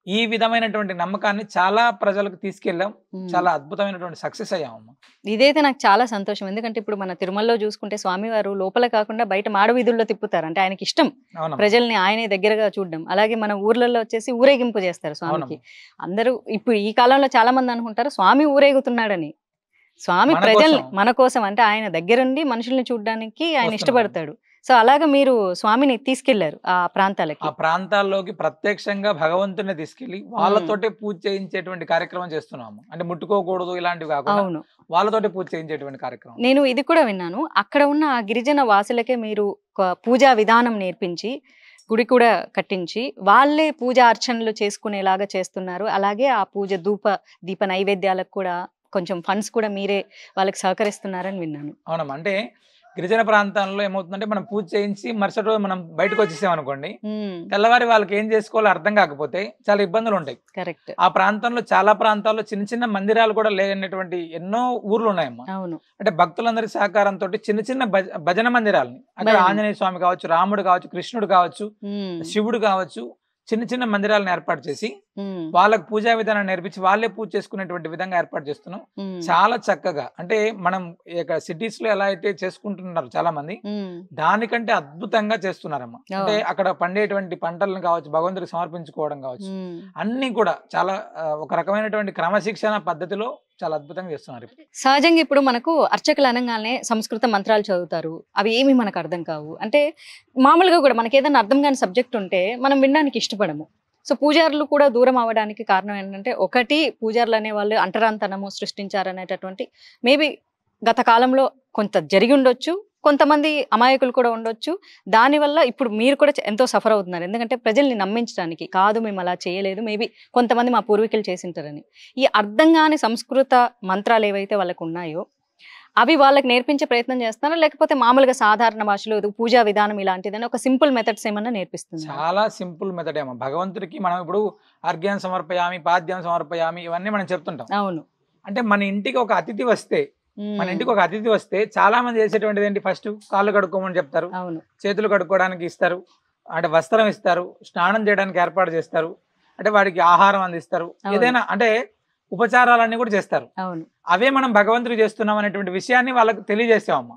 ఈ విధమైనటువంటి నమ్మకాన్ని చాలా ప్రజలకు తీసుకెళ్ళాం. ఉమ్. చాలా అద్భుతమైనటువంటి సక్సెస్ అయ్యామమ్మా. ఇదైతే నాకు చాలా సంతోషం. ఎందుకంటే ఇప్పుడు మన తిరుమలలో చూసుకుంటే స్వామివారు లోపల కాకుండా బయట మాడ వీధుల్లో తిప్పుతారు. అంటే ఆయనకి ఇష్టం అవునమ్మా. ప్రజల్ని ఆయనే దగ్గరగా చూడడం. అలాగే మన ఊర్లలో వచ్చేసి ఊరేగింపు చేస్తారు స్వామికి. అవునమ్మా. అందరూ ఇప్పుడు ఈ కాలంలో చాలా మంది అనుకుంటారు స్వామి ఊరేగుతున్నాడని. స్వామి మన ప్రజల్ని కోసం. మన కోసం, అంటే ఆయన దగ్గరుండి మనుషుల్ని చూడడానికి ఆయన వస్తున్నాడు. ఇష్టపడతాడు. సో అలాగా మీరు స్వామిని తీసుకెళ్లారు ఆ ప్రాంతాలకి. ఆ ప్రాంతాల్లోకి ప్రత్యక్షంగా భగవంతుని తీసుకెళ్లి వాళ్ళతోటే పూజ చేయించేటువంటి కార్యక్రమం చేస్తున్నాము. అంటే ముట్టుకోకూడదు ఇలాంటివి కాకుండా అవును. వాళ్ళతోటే పూజ చేయించేటువంటి కార్యక్రమం. నేను ఇది కూడా విన్నాను, అక్కడ ఉన్న ఆ గిరిజన వాసులకే మీరు ఒక పూజా విధానం నేర్పించి గుడి కూడా కట్టించి వాళ్ళే పూజా అర్చనలు చేసుకునేలాగా చేస్తున్నారు. అలాగే ఆ పూజ దీప నైవేద్యాలకు కూడా కొంచెం ఫండ్స్ కూడా మీరే వాళ్ళకి సహకరిస్తున్నారని విన్నాను. అవునమ్మా. అంటే గిరిజన ప్రాంతాల్లో ఏమవుతుందంటే మనం పూజ చేయించి మరుసటి రోజు మనం బయటకు వచ్చేసాం అనుకోండి, తెల్లవారి వాళ్ళకి ఏం చేసుకోవాలో అర్థం కాకపోతే చాలా ఇబ్బందులు ఉంటాయి. కరెక్ట్. ఆ ప్రాంతంలో చాలా ప్రాంతాల్లో చిన్న చిన్న మందిరాలు కూడా లేనటువంటి ఎన్నో ఊర్లు ఉన్నాయమ్మా. అవును. అంటే భక్తులందరి సహకారంతో చిన్న చిన్న భజన మందిరాలని అక్కడ ఆంజనేయ స్వామి కావచ్చు, రాముడు కావచ్చు, కృష్ణుడు కావచ్చు, శివుడు కావచ్చు, చిన్న చిన్న మందిరాలను ఏర్పాటు చేసి వాళ్ళకు పూజా విధానం నేర్పించి వాళ్ళే పూజ చేసుకునేటువంటి విధంగా ఏర్పాటు చేస్తున్నాం. చాలా చక్కగా అంటే మనం సిటీస్ లో ఎలా అయితే చేసుకుంటున్నారు చాలా మంది, దానికంటే అద్భుతంగా చేస్తున్నారమ్మా. అంటే అక్కడ పండేటువంటి పంటలను కావచ్చు, భగవంతుడికి సమర్పించుకోవడం కావచ్చు, అన్ని కూడా చాలా ఒక రకమైనటువంటి క్రమశిక్షణ పద్ధతిలో చాలా అద్భుతంగా చేస్తున్నారు. సహజంగా ఇప్పుడు మనకు అర్చకులు అనగానే సంస్కృత మంత్రాలు చదువుతారు, అవి ఏమి మనకు అర్థం కావు. అంటే మామూలుగా కూడా మనకి ఏదైనా అర్థం కాని సబ్జెక్ట్ ఉంటే మనం వినడానికి ఇష్టపడము. సో పూజారులు కూడా దూరం అవ్వడానికి కారణం ఏంటంటే, ఒకటి పూజారులు అనే వాళ్ళు అంటరాంతనము సృష్టించారనేటటువంటి మేబీ గత కాలంలో కొంత జరిగి ఉండొచ్చు, కొంతమంది అమాయకులు కూడా ఉండొచ్చు. దానివల్ల ఇప్పుడు మీరు కూడా ఎంతో సఫర్ అవుతున్నారు. ఎందుకంటే ప్రజల్ని నమ్మించడానికి కాదు మేము అలా చేయలేదు. మేబీ కొంతమంది మా పూర్వీకులు చేసింటారని. ఈ అర్థం కాని సంస్కృత మంత్రాలు ఏవైతే వాళ్ళకు ఉన్నాయో అవి వాళ్ళకి నేర్పించే ప్రయత్నం చేస్తారా? లేకపోతే మామూలుగా సాధారణ భాషలో పూజా విధానం ఇలాంటిదని ఒక సింపుల్ మెథడ్స్ ఏమన్నా నేర్పిస్తుంది? చాలా సింపుల్ మెథడ్ ఏమో. భగవంతుడికి మనం ఇప్పుడు అర్ఘ్యం సమర్పయామి, పాద్యం సమర్పయామి ఇవన్నీ మనం చెప్తుంటాం. అవును. అంటే మన ఇంటికి ఒక అతిథి వస్తే చాలా మంది చేసేటువంటిది ఏంటి, ఫస్ట్ కాళ్ళు కడుక్కోమని చెప్తారు, అవును, చేతులు కడుక్కోవడానికి ఇస్తారు, అంటే వస్త్రం ఇస్తారు, స్నానం చేయడానికి ఏర్పాటు చేస్తారు, అంటే వాడికి ఆహారం అందిస్తారు, ఏదైనా అంటే ఉపచారాలన్నీ కూడా చేస్తారు. అవును. అవే మనం భగవంతుడికి చేస్తున్నాం అనేటువంటి విషయాన్ని వాళ్ళకి తెలియజేస్తామమ్మా.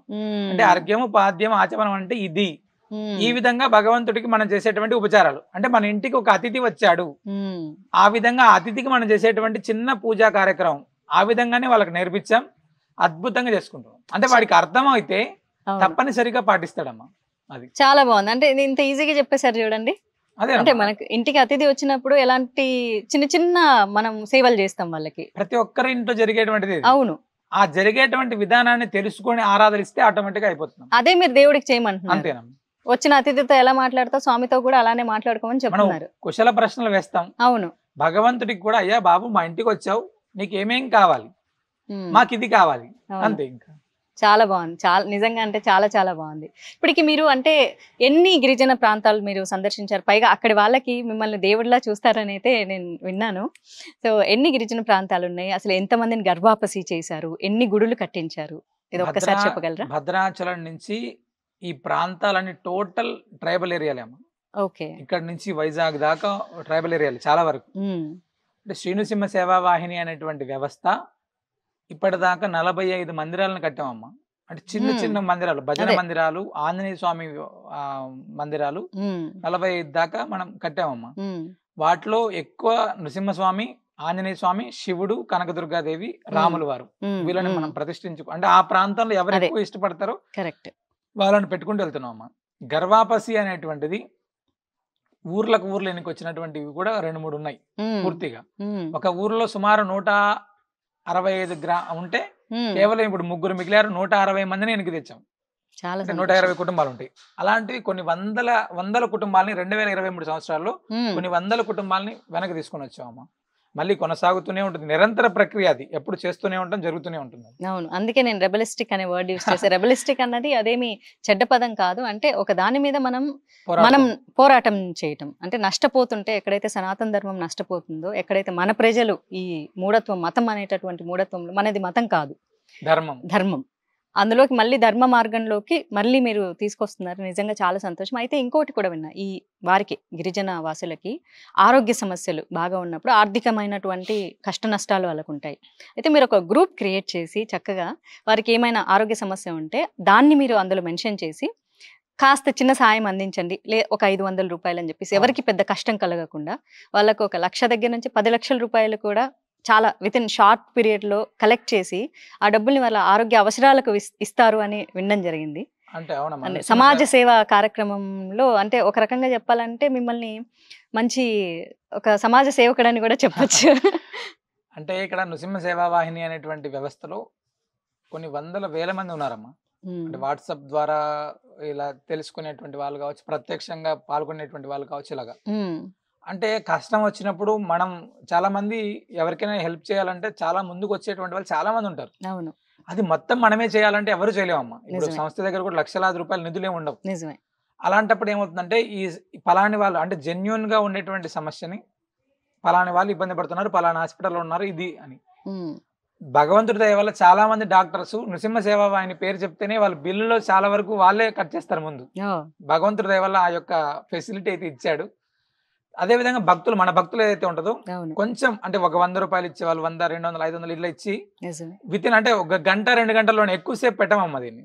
అంటే అర్ఘ్యము పాద్యము ఆచమనం అంటే ఇది. ఈ విధంగా భగవంతుడికి మనం చేసేటువంటి ఉపచారాలు. అంటే మన ఇంటికి ఒక అతిథి వచ్చాడు, ఆ విధంగా అతిథికి మనం చేసేటువంటి చిన్న పూజా కార్యక్రమం ఆ విధంగానే వాళ్ళకి నేర్పించాం. అద్భుతంగా చేసుకుంటాం. అంటే వాడికి అర్థం అయితే తప్పనిసరిగా పాటిస్తాడమ్మా. అది చాలా బాగుంది. అంటే ఇంత ఈజీగా చెప్పేశారు చూడండి. అదే అంటే మనకి ఇంటికి అతిథి వచ్చినప్పుడు ఎలాంటి చిన్న చిన్న మనం సేవలు చేస్తాం వాళ్ళకి. ప్రతి ఒక్కరి ఇంట్లో జరిగేటువంటిది. అవును. ఆ జరిగేటువంటి విధానాన్ని తెలుసుకొని ఆరాధనిస్తే ఆటోమేటిక్ గా అయిపోతుంది. అదే మీరు దేవుడికి చేయమంటున్నారు. అంతేనమ్మా. వచ్చిన అతిథితో ఎలా మాట్లాడతావు, స్వామితో కూడా అలానే మాట్లాడుకోమని చెప్తున్నారు. కుశల ప్రశ్నలు వేస్తాం. అవును. భగవంతుడికి కూడా, అయ్యా బాబు మా ఇంటికి వచ్చావు, నీకు ఏమేం కావాలి, మాకు ఇది కావాలి, అంతే. ఇంకా చాలా బాగుంది. చాలా నిజంగా అంటే చాలా చాలా బాగుంది. ఇప్పటికి మీరు అంటే ఎన్ని గిరిజన ప్రాంతాలు మీరు సందర్శించారు? పైగా అక్కడి వాళ్ళకి మిమ్మల్ని దేవుడిలా చూస్తారని అయితే నేను విన్నాను. సో ఎన్ని గిరిజన ప్రాంతాలు ఉన్నాయి, అసలు ఎంతమందిని గర్భాపసి చేశారు, ఎన్ని గుడులు కట్టించారు, ఇది ఒక్కసారి చెప్పగలరా? భద్రాచలం నుంచి ఈ ప్రాంతాలన్నీ టోటల్ ట్రైబల్ ఏరియాలేమో. ఓకే. ఇక్కడ నుంచి వైజాగ్ దాకా ట్రైబల్ ఏరియాలు చాలా వరకు. అంటే శ్రీనృసింహ సేవా వాహిని అనేటువంటి వ్యవస్థ ఇప్పటిదాకా 45 మందిరాలను కట్టామమ్మా. అంటే చిన్న చిన్న మందిరాలు, భజన మందిరాలు, ఆంజనేయ స్వామి మందిరాలు 45 దాకా మనం కట్టామమ్మా. వాటిలో ఎక్కువ నృసింహస్వామి, ఆంజనేయ స్వామి, శివుడు, కనకదుర్గాదేవి, రాములు వారు, వీళ్ళని మనం ప్రతిష్ఠించుకో, అంటే ఆ ప్రాంతంలో ఎవరు ఎక్కువ ఇష్టపడతారో వాళ్ళని పెట్టుకుంటూ వెళ్తున్నాం అమ్మా. గర్వాపసి అనేటువంటిది ఊర్లకు ఊర్లు ఎన్నికి వచ్చినటువంటివి కూడా 2-3 ఉన్నాయి పూర్తిగా. ఒక ఊర్లో సుమారు 165 ఉంటే కేవలం ఇప్పుడు 3 మిగిలారు, 160 మందిని వెనక్కి తెచ్చాం. 120 కుటుంబాలు ఉంటాయి. అలాంటివి కొన్ని వందల కుటుంబాలని 2023 సంవత్సరాల్లో కొన్ని వందల కుటుంబాలని వెనక్కి తీసుకొని వచ్చామమ్మా. మళ్ళీ కొనసాగుతూనే ఉంటుంది, నిరంతర ప్రక్రియ. అది ఎప్పుడు చేస్తూనే ఉంటాం, జరుగుతూనే ఉంటుంది. అవును. అందుకే నేను రెబలిస్టిక్ అనే వర్డ్ యూస్ చేసే. రెబలిస్టిక్ అన్నది అదేమి చెడ్డ పదం కాదు. అంటే ఒక దాని మీద మనం పోరాటం చేయటం. అంటే నష్టపోతుంటే, ఎక్కడైతే సనాతన ధర్మం నష్టపోతుందో, ఎక్కడైతే మన ప్రజలు ఈ మూఢత్వం, మతం అనేటటువంటి మూఢత్వంలో, మనది మతం కాదు, ధర్మం, అందులోకి మళ్ళీ ధర్మ మార్గంలోకి మళ్ళీ మీరు తీసుకొస్తున్నారు. నిజంగా చాలా సంతోషం. అయితే ఇంకోటి కూడా విన్నా, ఈ వారికి గిరిజన వాసులకి ఆరోగ్య సమస్యలు బాగా ఉన్నప్పుడు ఆర్థికమైనటువంటి కష్ట నష్టాలు వాళ్ళకు ఉంటాయి. అయితే మీరు ఒక గ్రూప్ క్రియేట్ చేసి చక్కగా వారికి ఏమైనా ఆరోగ్య సమస్య ఉంటే దాన్ని మీరు అందులో మెన్షన్ చేసి కాస్త చిన్న సాయం అందించండి, ఒక 500 రూపాయలు అని చెప్పేసి, ఎవరికి పెద్ద కష్టం కలగకుండా వాళ్ళకు 1 లక్ష దగ్గర నుంచి 10 లక్షల రూపాయలు కూడా చాలా వితిన్ షార్ట్ పీరియడ్ లో కలెక్ట్ చేసి ఆ డబ్బుల్ని వాళ్ళ ఆరోగ్య అవసరాలకు ఇస్తారు అని వినడం జరిగింది. అంటే సమాజ సేవ కార్యక్రమంలో, అంటే ఒక రకంగా చెప్పాలంటే మిమ్మల్ని మంచి ఒక సమాజ సేవకుడని కూడా చెప్పొచ్చు. అంటే ఇక్కడ నృసింహ సేవా వాహిని అనేటువంటి వ్యవస్థలో కొన్ని వేల మంది ఉన్నారమ్మా. అంటే వాట్సాప్ ద్వారా ఇలా తెలుసుకునేటువంటి వాళ్ళు కావచ్చు, ప్రత్యక్షంగా పాల్గొనేటువంటి వాళ్ళు కావచ్చు. ఇలాగా అంటే కష్టం వచ్చినప్పుడు మనం చాలా మంది ఎవరికైనా హెల్ప్ చేయాలంటే చాలా ముందుకు వచ్చేటువంటి వాళ్ళు చాలా మంది ఉంటారు. అవును. అది మొత్తం మనమే చేయాలంటే ఎవరు చేయలేమమ్మా. ఇప్పుడు సంస్థ దగ్గర కూడా లక్షలాది రూపాయల నిధులే ఉండవు. నిజమే. అలాంటప్పుడు ఏమవుతుందంటే ఈ పలాని వాళ్ళు, అంటే జెన్యున్ గా ఉండేటువంటి సమస్యని పలాని వాళ్ళు ఇబ్బంది పడుతున్నారు, పలానా హాస్పిటల్లో ఉన్నారు ఇది అని, భగవంతుడి దయ వల్ల చాలా మంది డాక్టర్స్ నృసింహ సేవా వాహిని పేరు చెప్తేనే వాళ్ళ బిల్లులో చాలా వరకు వాళ్ళే కట్ చేస్తారు ముందు. భగవంతుడి దయ వల్ల ఆ యొక్క ఫెసిలిటీ అయితే ఇచ్చాడు. అదే విధంగా భక్తులు, మన భక్తులు ఏదైతే ఉంటుందో కొంచెం, అంటే ఒక 100 రూపాయలు ఇచ్చేవాళ్ళు 100, 200, 500 ఇట్లా ఇచ్చి వితిన్, అంటే 1 గంట 2 గంటల్లోనే, ఎక్కువసేపు పెట్టమమ్మా దీన్ని.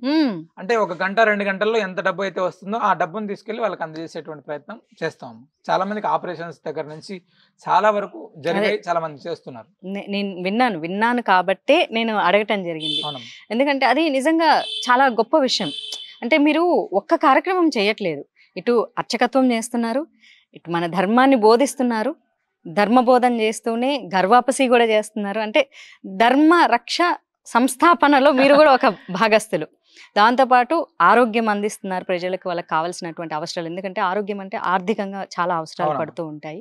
అంటే 1 గంట 2 గంటల్లో ఎంత డబ్బు అయితే వస్తుందో ఆ డబ్బును తీసుకెళ్లి వాళ్ళకి అందజేసేటువంటి ప్రయత్నం చేస్తాము. చాలా మందికి ఆపరేషన్స్ దగ్గర నుంచి చాలా వరకు జరిగాయి, చాలా మంది చేస్తున్నారు. నేను విన్నాను కాబట్టే నేను అడగటం జరిగింది. ఎందుకంటే అది నిజంగా చాలా గొప్ప విషయం. అంటే మీరు ఒక్క కార్యక్రమం చేయట్లేదు, ఇటు అర్చకత్వం చేస్తున్నారు, ఇటు మన ధర్మాన్ని బోధిస్తున్నారు, ధర్మబోధన చేస్తూనే గర్వాపసి కూడా చేస్తున్నారు. అంటే ధర్మ రక్ష సంస్థాపనలో మీరు కూడా ఒక భాగస్థులు. దాంతోపాటు ఆరోగ్యం అందిస్తున్నారు ప్రజలకు, వాళ్ళకి కావాల్సినటువంటి అవసరాలు. ఎందుకంటే ఆరోగ్యం అంటే ఆర్థికంగా చాలా అవసరాలు అవునమ్మా. పడుతూ ఉంటాయి.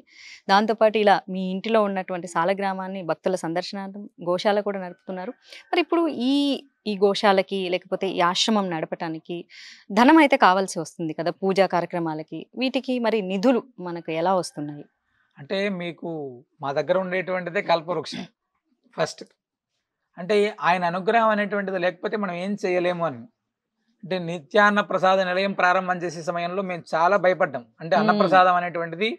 దాంతోపాటు ఇలా మీ ఇంటిలో ఉన్నటువంటి సాలగ్రామాన్ని భక్తుల సందర్శనార్థం గోశాల కూడా నడుపుతున్నారు. మరి ఇప్పుడు ఈ ఈ గోశాలకి లేకపోతే ఈ ఆశ్రమం నడపటానికి ధనం అయితే కావాల్సి వస్తుంది కదా! పూజా కార్యక్రమాలకి. వీటికి మరి నిధులు మనకు ఎలా వస్తున్నాయి? అంటే మీకు మా దగ్గర ఉండేటువంటిదే కల్పవృక్షం ఫస్ట్. అంటే ఆయన అనుగ్రహం అనేటువంటిది లేకపోతే మనం ఏం చేయలేము అని. అంటే నిత్యాన్న ప్రసాద నిలయం ప్రారంభం చేసే సమయంలో మేము చాలా భయపడ్డాం. అంటే హ్మ్. అన్నప్రసాదం అనేటువంటిది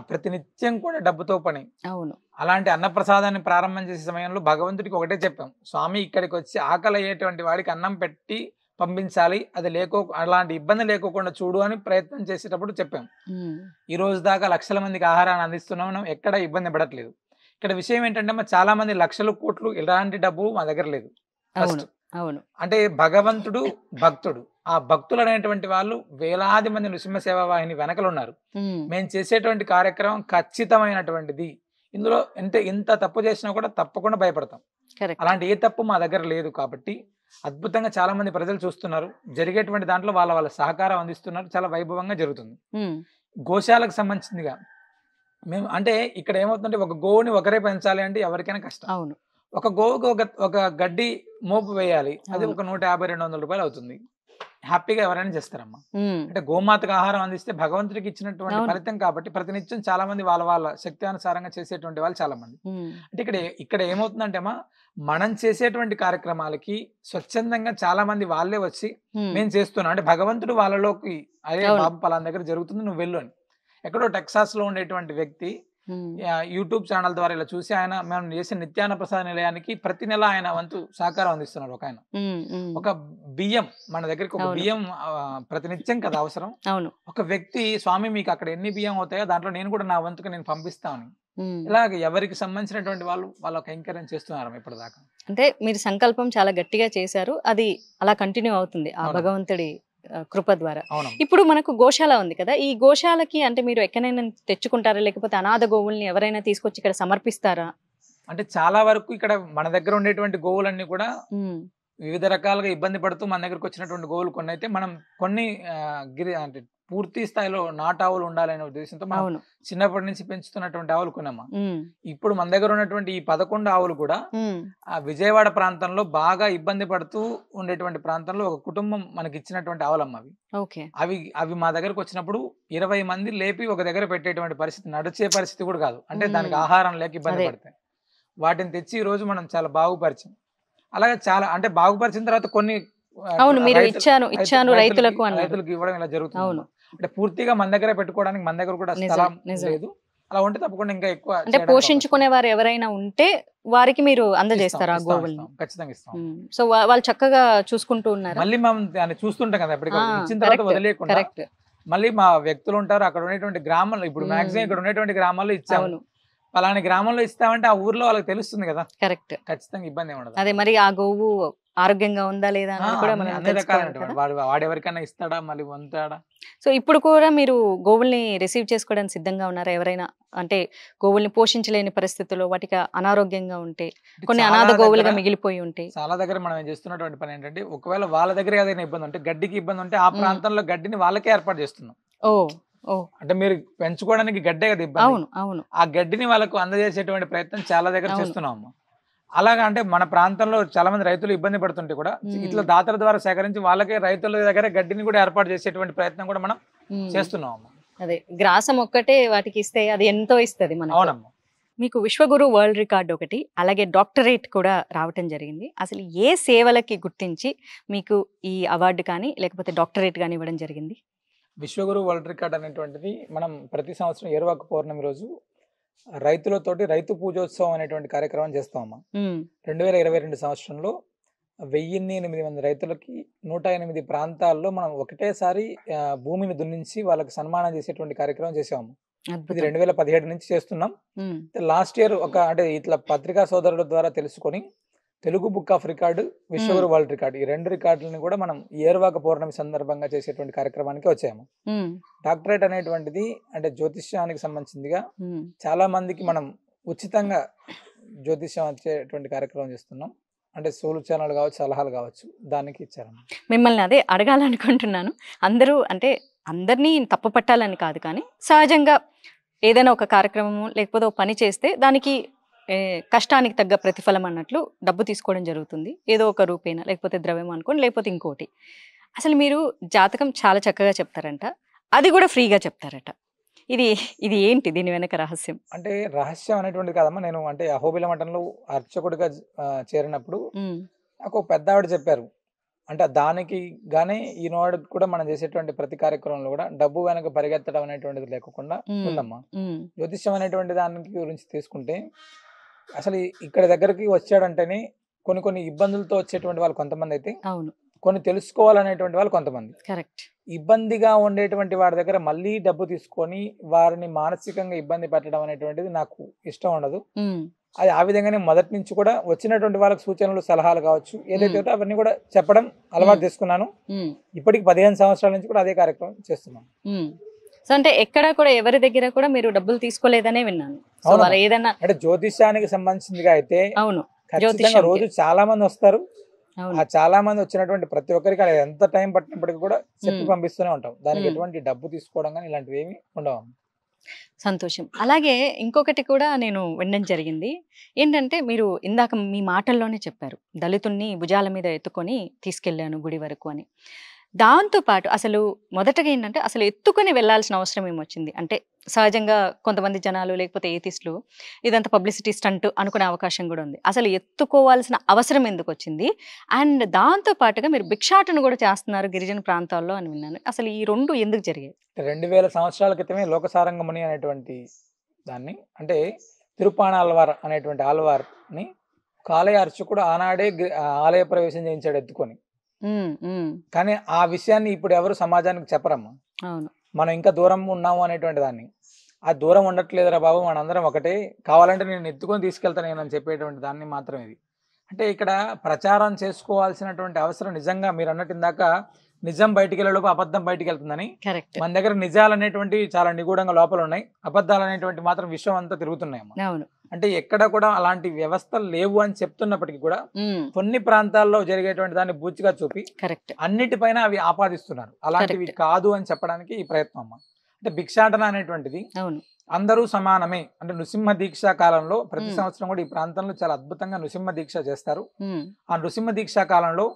ప్రతినిత్యం కూడా డబ్బుతో పని. అవును. అలాంటి అన్నప్రసాదాన్ని ప్రారంభం చేసే సమయంలో భగవంతుడికి ఒకటే చెప్పాం, స్వామి ఇక్కడికి వచ్చి ఆకలి అయ్యేటువంటి వాడికి అన్నం పెట్టి పంపించాలి, అది అలాంటి ఇబ్బంది లేకోకుండా చూడు అని ప్రయత్నం చేసేటప్పుడు చెప్పాం. హ్మ్. ఈ రోజు దాకా లక్షల మందికి ఆహారాన్ని అందిస్తున్నాం, మనం ఎక్కడ ఇబ్బంది పడట్లేదు. ఇక్కడ విషయం ఏంటంటే మా చాలా మంది లక్షల కోట్లు ఇలాంటి డబ్బు మా దగ్గర లేదు ఫస్ట్. అవును. అవును. అంటే భగవంతుడు భక్తుడు, ఆ భక్తులు అనేటువంటి వాళ్ళు వేలాది మంది నృసింహ సేవా వాహిని వెనకలు ఉన్నారు. హ్మ్. మేము చేసేటువంటి కార్యక్రమం ఖచ్చితమైనటువంటిది. ఇందులో ఇంత తప్పు చేసినా కూడా తప్పకుండా భయపడతాం. కరెక్ట్. అలాంటి ఏ తప్పు మా దగ్గర లేదు కాబట్టి అద్భుతంగా చాలా మంది ప్రజలు చూస్తున్నారు. జరిగేటువంటి దాంట్లో వాళ్ళ సహకారం అందిస్తున్నారు. చాలా వైభవంగా జరుగుతుంది. హ్మ్. గోశాలకు సంబంధించిందిగా మేము అంటే ఇక్కడ ఏమవుతుందంటే ఒక గోవుని ఒకరే పెంచాలి అంటే ఎవరికైనా కష్టం. అవును. ఒక గోవుకి ఒక గడ్డి మోపు వేయాలి, అది అవును. ఒక 150-200 రూపాయలు అవుతుంది. హ్యాపీగా ఎవరైనా చేస్తారమ్మా. హ్మ్. అంటే గోమాతకు ఆహారం అందిస్తే భగవంతుడికి ఇచ్చినటువంటి అవును. ఫలితం కాబట్టి ప్రతినిత్యం చాలా మంది వాళ్ళ శక్తి అనుసారంగా చేసేటువంటి వాళ్ళు చాలా మంది. హ్మ్. అంటే ఇక్కడ ఏమవుతుందంటే అమ్మా, మనం చేసేటువంటి కార్యక్రమాలకి స్వచ్ఛందంగా చాలా మంది వాళ్ళే వచ్చి హ్మ్. మేము చేస్తున్నాం అంటే భగవంతుడు వాళ్ళలోకి అదే అవును. బాబు పలానా దగ్గర జరుగుతుంది నువ్వు వెళ్ళు అని. ఎక్కడో టెక్సాస్ లో ఉండేటువంటి వ్యక్తి హ్మ్. యూట్యూబ్ ఛానల్ ద్వారా ఇలా చూసి ఆయన మేము చేసే నిత్యాన్న ప్రసాద నిలయానికి ప్రతి నెల ఆయన వంతు సహకారం అందిస్తున్నారు. ఒక ఆయన హ్మ్. హ్మ్. ఒక బియ్యం మన దగ్గరికి ఒక అవును. బియ్యం ప్రతినిత్యం కదా అవసరం. అవును. ఒక వ్యక్తి స్వామి మీకు అక్కడ ఎన్ని బియ్యం అవుతాయో దాంట్లో నేను కూడా నా వంతుగా నేను పంపిస్తాను. హ్మ్. ఇలాగ ఎవరికి సంబంధించినటువంటి వాళ్ళు వాళ్ళ కైంకర్యం చేస్తున్నారు ఇప్పటిదాకా. అంటే మీరు సంకల్పం చాలా గట్టిగా చేశారు. అది అలా కంటిన్యూ అవుతుంది ఆ అవునమ్మా. భగవంతుడి కృప ద్వారా. అవునమ్మా. ఇప్పుడు మనకు గోశాల ఉంది కదా! ఈ గోశాలకి అంటే మీరు ఎక్కడైనా తెచ్చుకుంటారా? లేకపోతే అనాథ గోవుల్ని ఎవరైనా తీసుకొచ్చి ఇక్కడ సమర్పిస్తారా? అంటే చాలా వరకు ఇక్కడ మన దగ్గర ఉండేటువంటి గోవులన్నీ కూడా హ్మ్. వివిధ రకాలుగా ఇబ్బంది పడుతూ మన దగ్గరకు వచ్చినటువంటి గోవులు కొన్ని అయితే మనం కొన్ని అంటే పూర్తి స్థాయిలో నాటావులు ఉండాలనే ఉద్దేశంతో మనం అవును. చిన్నప్పటి నుంచి పెంచుతున్నటువంటి ఆవులు కొన్నామా. హ్మ్. ఇప్పుడు మన దగ్గర ఉన్నటువంటి ఈ 11 ఆవులు కూడా హ్మ్. ఆ విజయవాడ ప్రాంతంలో బాగా ఇబ్బంది పడుతూ ఉండేటువంటి ప్రాంతంలో ఒక కుటుంబం మనకి ఇచ్చినటువంటి ఆవులమ్మ అవి. ఓకే. అవి మా దగ్గరకు వచ్చినప్పుడు 20 మంది లేపి ఒక దగ్గర పెట్టేటువంటి పరిస్థితి, నడిచే పరిస్థితి కూడా కాదు. అంటే దానికి హ్మ్. ఆహారం లేక ఇబ్బంది అదే. పడతాయి. వాటిని తెచ్చి ఈ రోజు మనం చాలా బాగుపరిచాం. అలాగే చాలా అంటే బాగుపరిచిన తర్వాత కొన్ని అవును. మీరు ఇచ్చాను రైతులకి రైతులకు అన్నారు. రైతులకు ఇవ్వడం ఇలా జరుగుతుంది. అవును. అంటే పూర్తిగా మన దగ్గర పెట్టుకోవడానికి మన దగ్గర కూడా నిజం. స్థలం నిజం. లేదు. అలా ఉంటే తప్పకుండా ఇంకా ఎక్కువ అంటే చేయడానికి పోషించుకునే వారు ఎవరైనా ఉంటే వారికి మీరు అవకాశం. అందజేస్తారా ఆ ఇస్తాం, గోవుల్ని? ఇస్తాం. ఖచ్చితంగా ఇస్తాం. హ్మ్. సో వాళ్ళు చక్కగా చూసుకుంటూ ఉన్నారా? మళ్ళీ మనం దాన్ని చూస్తుంటాం కదా ఆ! ఇచ్చిన తర్వాత కరెక్ట్. వదిలేయకుండా కరెక్ట్. మళ్ళీ మా వ్యక్తులు ఉంటారు అక్కడ ఉన్నటువంటి గ్రామాల్లో. ఇప్పుడు మాక్సిమం ఇక్కడ ఉన్నటువంటి గ్రామాల్లో ఇచ్చాము. అవును. పలాని గ్రామంలో ఇస్తామంటే ఆ ఊర్లో వాళ్ళకి తెలుస్తుంది కదా, కరెక్ట్. ఖచ్చితంగా ఇబ్బంది ఏమి ఉండదు. అదే మరి ఆ గోవు ఆరోగ్యంగా ఉందా లేదా అనేది కూడా మనం అన్ని తెలుసుకోవాలి రకాలైనటువంటి కదా! వాడెవరికైనా ఇస్తాడా మళ్ళీ వంతాడా. సో ఇప్పుడు కూడా మీరు గోవుల్ని రిసీవ్ చేసుకోవడానికి సిద్ధంగా ఉన్నారా? ఎవరైనా అంటే గోవుల్ని పోషించలేని పరిస్థితుల్లో వాటికి అనారోగ్యంగా ఉంటే, అంటే కొన్ని చాలా అనాథ గోవులుగా దగ్గర మిగిలిపోయి ఉంటే. చాలా దగ్గర మనం ఏం చేస్తున్నటువంటి పని ఏంటంటే ఒకవేళ వాళ్ళ దగ్గర ఏదైనా ఇబ్బంది ఉంటే గడ్డికి ఇబ్బంది ఉంటే ఆ హ్మ్. ప్రాంతంలో గడ్డిని వాళ్ళకే ఏర్పాటు చేస్తున్నాం. ఓహ్! ఓహ్! అంటే మీరు పెంచుకోవడానికి గడ్డే కదా ఇబ్బంది. అవును. అవును. ఆ గడ్డిని వాళ్ళకు అందజేసేటువంటి ప్రయత్నం చాలా దగ్గర అవును. చేస్తున్నాము. అలాగా అంటే మన ప్రాంతంలో చాలా మంది రైతులు ఇబ్బంది పడుతుంటే కూడా ఇట్లా హ్మ్. దాతల ద్వారా సేకరించి వాళ్ళకే రైతుల దగ్గర గడ్డిని కూడా ఏర్పాటు చేసేటువంటి ప్రయత్నం కూడా మనం హ్మ్. చేస్తున్నాము. అదే గ్రాసం ఒక్కటే వాటికి ఇస్తే అది ఎంతో ఇస్తది మనకు. అవునమ్మా. మీకు విశ్వగురు వరల్డ్ రికార్డ్ ఒకటి, అలాగే డాక్టరేట్ కూడా రావటం జరిగింది. అసలు ఏ సేవలకి గుర్తించి మీకు ఈ అవార్డు కానీ లేకపోతే డాక్టరేట్ కానీ ఇవ్వడం జరిగింది? విశ్వగురు వరల్డ్ రికార్డ్ అనేటువంటిది మనం ప్రతి సంవత్సరం ఏరువాక పౌర్ణమి రోజు రైతులతోటి రైతు పూజోత్సవం అనేటువంటి కార్యక్రమం చేస్తామమ్మా. హ్మ్. 2022 సంవత్సరంలో 1008 మంది రైతులకి 108 ప్రాంతాల్లో మనం ఒకటేసారి భూమిని దున్నించి వాళ్ళకి సన్మానం చేసేటువంటి కార్యక్రమం చేసాము. ఇది అద్భుతం. 2017 నుంచి చేస్తున్నాం. హ్మ్. లాస్ట్ ఇయర్ అంటే ఇట్లా పత్రికా సోదరుల ద్వారా తెలుసుకొని తెలుగు బుక్ ఆఫ్ రికార్డు, హ్మ్. విశ్వగురు వరల్డ్ రికార్డు ఈ 2 రికార్డులను కూడా మనం ఏరువాక పౌర్ణమి సందర్భంగా చేసేటువంటి కార్యక్రమానికి వచ్చాము. హ్మ్. డాక్టరేట్ అనేటువంటిది అంటే జ్యోతిష్యానికి సంబంధించిందిగా హ్మ్. చాలా మందికి మనం ఉచితంగా జ్యోతిష్యం వచ్చేటువంటి కార్యక్రమం చేస్తున్నాం. అంటే సూచనలు కావచ్చు, సలహాలు కావచ్చు, దానికి ఇచ్చారమ్మా. మిమ్మల్ని అదే అడగాలనుకుంటున్నాను. అందరూ అంటే అందరినీ తప్పు పట్టాలని కాదు కానీ, సహజంగా ఏదైనా ఒక కార్యక్రమము లేకపోతే ఒక పని చేస్తే దానికి కష్టానికి తగ్గ ప్రతిఫలం అన్నట్లు డబ్బు తీసుకోవడం జరుగుతుంది. ఏదో ఒక రూపేణా లేకపోతే ద్రవ్యం అనుకోండి లేకపోతే ఇంకోటి. అసలు మీరు జాతకం చాలా చక్కగా చెప్తారంట. అది కూడా ఫ్రీగా చెప్తారట. ఇది ఇది ఏంటి దీని వెనక రహస్యం? అంటే రహస్యం అనేటువంటిది కాదమ్మా. నేను అంటే అహోబిల మఠంలో అర్చకుడిగా చేరినప్పుడు హ్మ్. నాకు ఒక పెద్ద ఆవిడ చెప్పారు. అంటే దానికి గానే ఈనాడు కూడా మనం చేసేటువంటి ప్రతి కార్యక్రమంలో కూడా డబ్బు వెనక పరిగెత్తడం అనేటువంటిది లేకుండా హ్మ్. ఉందమ్మా. హ్మ్. జ్యోతిష్యం అనేటువంటి దానికి గురించి తీసుకుంటే అసలు ఇక్కడ దగ్గరికి వచ్చాడంటేనే కొన్ని కొన్ని ఇబ్బందులతో వచ్చేటువంటి వాళ్ళు కొంతమంది అయితే, అవును. కొన్ని తెలుసుకోవాలనేటువంటి వాళ్ళు కొంతమంది. కరెక్ట్. ఇబ్బందిగా ఉండేటువంటి వాడి దగ్గర మళ్ళీ డబ్బు తీసుకొని వారిని మానసికంగా ఇబ్బంది పెట్టడం అనేటువంటిది నాకు ఇష్టం ఉండదు. హ్మ్. అది ఆ విధంగానే మొదటి నుంచి కూడా వచ్చినటువంటి వాళ్ళకి సూచనలు, సలహాలు కావచ్చు, ఏదైతే ఉందో అవన్నీ కూడా చెప్పడం అలవాటు చేసుకున్నాను. హ్మ్. ఇప్పటికి 15 సంవత్సరాల నుంచి కూడా అదే కార్యక్రమం చేస్తున్నాను. హ్మ్. సో అంటే ఎక్కడ కూడా ఎవరి దగ్గర కూడా మీరు డబ్బులు తీసుకోలేదనే విన్నాను. సో అవునమ్మా. వాళ్ళు ఏదన్నా అంటే జ్యోతిష్యానికి సంబంధించినగా అయితే అవును. ఖచ్చితంగా జ్యోతిష్యంకి. రోజు చాలా మంది వస్తారు. ఆ అవును. చాలా మంది వచ్చినటువంటి ప్రతి ఒక్కరికి అది ఎంత టైం పట్టినప్పటికీ కూడా చెప్పి హ్మ్. పంపిస్తూనే ఉంటాం. దానికి హ్మ్. ఎటువంటి డబ్బు తీసుకోవడం కానీ ఇలాంటివి ఏమి ఉండవు. సంతోషం. అలాగే ఇంకొకటి కూడా నేను వినడం జరిగింది. ఏంటంటే మీరు ఇందాక మీ మాటల్లోనే చెప్పారు. దళితుడిని భుజాల మీద ఎత్తుకొని తీసుకెళ్ళాను గుడి వరకు అని. దాంతో పాటు అసలు మొదటగా ఏంటంటే అసలు ఎత్తుకొని వెళ్ళాల్సిన అవసరం ఏమొచ్చింది? అంటే సహజంగా కొంతమంది జనాలు లేకపోతే ఏథిస్టులు ఇదంతా పబ్లిసిటీ స్టంట్ అనుకునే అవకాశం కూడా ఉంది. అసలు ఎత్తుకోవాల్సిన అవసరం ఎందుకొచ్చింది? అండ్ దాంతో పాటుగా మీరు భిక్షాటన కూడా చేస్తున్నారు గిరిజన ప్రాంతాల్లో అని విన్నాను. అసలు ఈ 2 ఎందుకు జరిగాయి? 2000 సంవత్సరాల క్రితమే లోకసారంగముని అనేటువంటి దాన్ని, అంటే తిరుపాణాల్వార్ అనేటువంటి ఆల్వార్ని కాలేయ అర్చకుడు ఆనాడే ఆలయ ప్రవేశం చేయించాడు ఎత్తుకొని. హ్మ్. హ్మ్. కానీ ఆ విషయాన్ని ఇప్పుడు ఎవరు సమాజానికి చెప్పరమ్మా. అవును. మనం ఇంకా దూరం ఉన్నాము అనేటువంటి దాన్ని. ఆ దూరం ఉండట్లేదురా బాబు, మనందరం ఒకటే, కావాలంటే నేను ఎత్తుకొని తీసుకెళ్తాను నేనని చెప్పేటువంటి దాన్ని మాత్రం ఇది. అంటే ఇక్కడ ప్రచారం చేసుకోవాల్సినటువంటి అవసరం నిజంగా మీరు అన్నట్టు ఇందాక నిజం బయటికెళ్ళేలోపు అబద్ధం బయటికెళ్తుందని, కరెక్ట్. మన దగ్గర నిజాలు అనేటువంటివి చాలా నిగూఢంగా లోపల ఉన్నాయి. అబద్ధాలు అనేటువంటి మాత్రం విశ్వం అంతా తిరుగుతున్నాయమ్మా. అవును. అంటే ఎక్కడ కూడా అలాంటి వ్యవస్థలు లేవు అని చెప్తున్నప్పటికీ కూడా హ్మ్. కొన్ని ప్రాంతాల్లో జరిగేటువంటి దాన్ని బూచిగా చూపి కరెక్ట్. అన్నిటిపైన అవి ఆపాదిస్తున్నారు. అలాంటివి కరెక్ట్. కాదు అని చెప్పడానికి ఈ ప్రయత్నం అమ్మా. అంటే భిక్షాటన అనేటువంటిది అవును. అందరూ సమానమే. అంటే నృసింహ దీక్ష కాలంలో ప్రతి హ్మ్. సంవత్సరం కూడా ఈ ప్రాంతంలో చాలా అద్భుతంగా నృసింహ దీక్ష చేస్తారు. హ్మ్. ఆ నృసింహ దీక్ష కాలంలో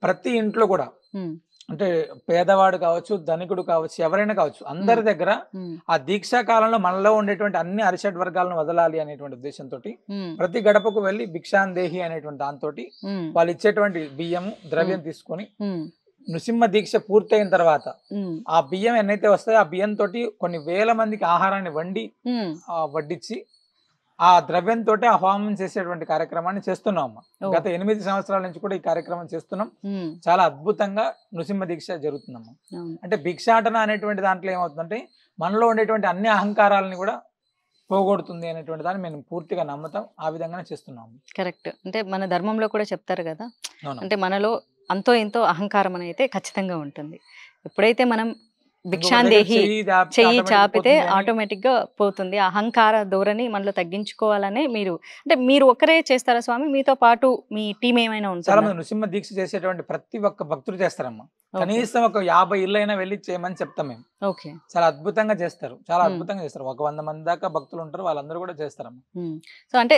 ప్రతి ఇంట్లో కూడా, హ్మ్. అంటే పేదవాడు కావచ్చు, ధనికుడు కావచ్చు, ఎవరైనా కావచ్చు, అందరి దగ్గర హ్మ్. ఆ దీక్షా కాలంలో మనలో ఉండేటువంటి అన్ని అరిషడ్ వర్గాలను వదలాలి అనేటువంటి ఉద్దేశంతో హ్మ్. ప్రతి గడపకు వెళ్ళి భిక్షాందేహి అనేటువంటి దాంతోటి హ్మ్. వాళ్ళు ఇచ్చేటువంటి బియ్యము, ద్రవ్యం తీసుకొని హ్మ్. నృసింహ దీక్ష పూర్తయిన తర్వాత హ్మ్. ఆ బియ్యం ఎన్నైతే వస్తాయో ఆ బియ్యం తోటి కొన్ని వేల మందికి ఆహారాన్ని వండి హ్మ్. వడ్డించి ఆ ద్రవ్యంతో ఆ హోమం చేసేటువంటి కార్యక్రమాన్ని చేస్తున్నాం. ఓ. గత 8 సంవత్సరాల నుంచి కూడా ఈ కార్యక్రమం చేస్తున్నాం. హ్మ్. చాలా అద్భుతంగా నృసింహ దీక్ష జరుగుతుందమ్మా. అవును. అంటే భిక్షాటన అనేటువంటి దాంట్లో ఏమవుతుందంటే మనలో ఉండేటువంటి అన్ని అహంకారాలని కూడా పోగొడుతుంది అనేటువంటి దాన్ని మేము పూర్తిగా నమ్ముతాం. ఆ విధంగానే చేస్తున్నాము. కరెక్ట్. అంటే మన ధర్మంలో కూడా చెప్తారు కదా! అవును. అంటే మనలో అంతో ఇంతో అహంకారం అనేది ఖచ్చితంగా ఉంటుంది. ఎప్పుడైతే మనం ఇంకొకరి దగ్గర భిక్షాందేహి చెయ్యి automatic చాపితే పోతుంది అని ఆటోమేటిక్‌గా పోతుంది. అహంకార ధోరణి మనలో తగ్గించుకోవాలనే మీరు అంటే మీరు ఒక్కరే చేస్తారా స్వామి? మీతో పాటు మీ టీమ్ ఏమైనా చాలా ఉంటుందా? మంది నృసింహ దీక్ష చేసేటువంటి ప్రతి ఒక్క భక్తుడు చేస్తారమ్మా. ఓకే. కనీసం ఒక 50 ఇళ్ళైనా వెళ్ళి చేయమని చెప్తాం మేము. ఓకే. చాలా అద్భుతంగా చేస్తారు. చాలా హ్మ్. అద్భుతంగా చేస్తారు. ఒక 100 మంది దాకా భక్తులు ఉంటారు. వాళ్ళందరూ కూడా చేస్తారమ్మా. హ్మ్. సో, అంటే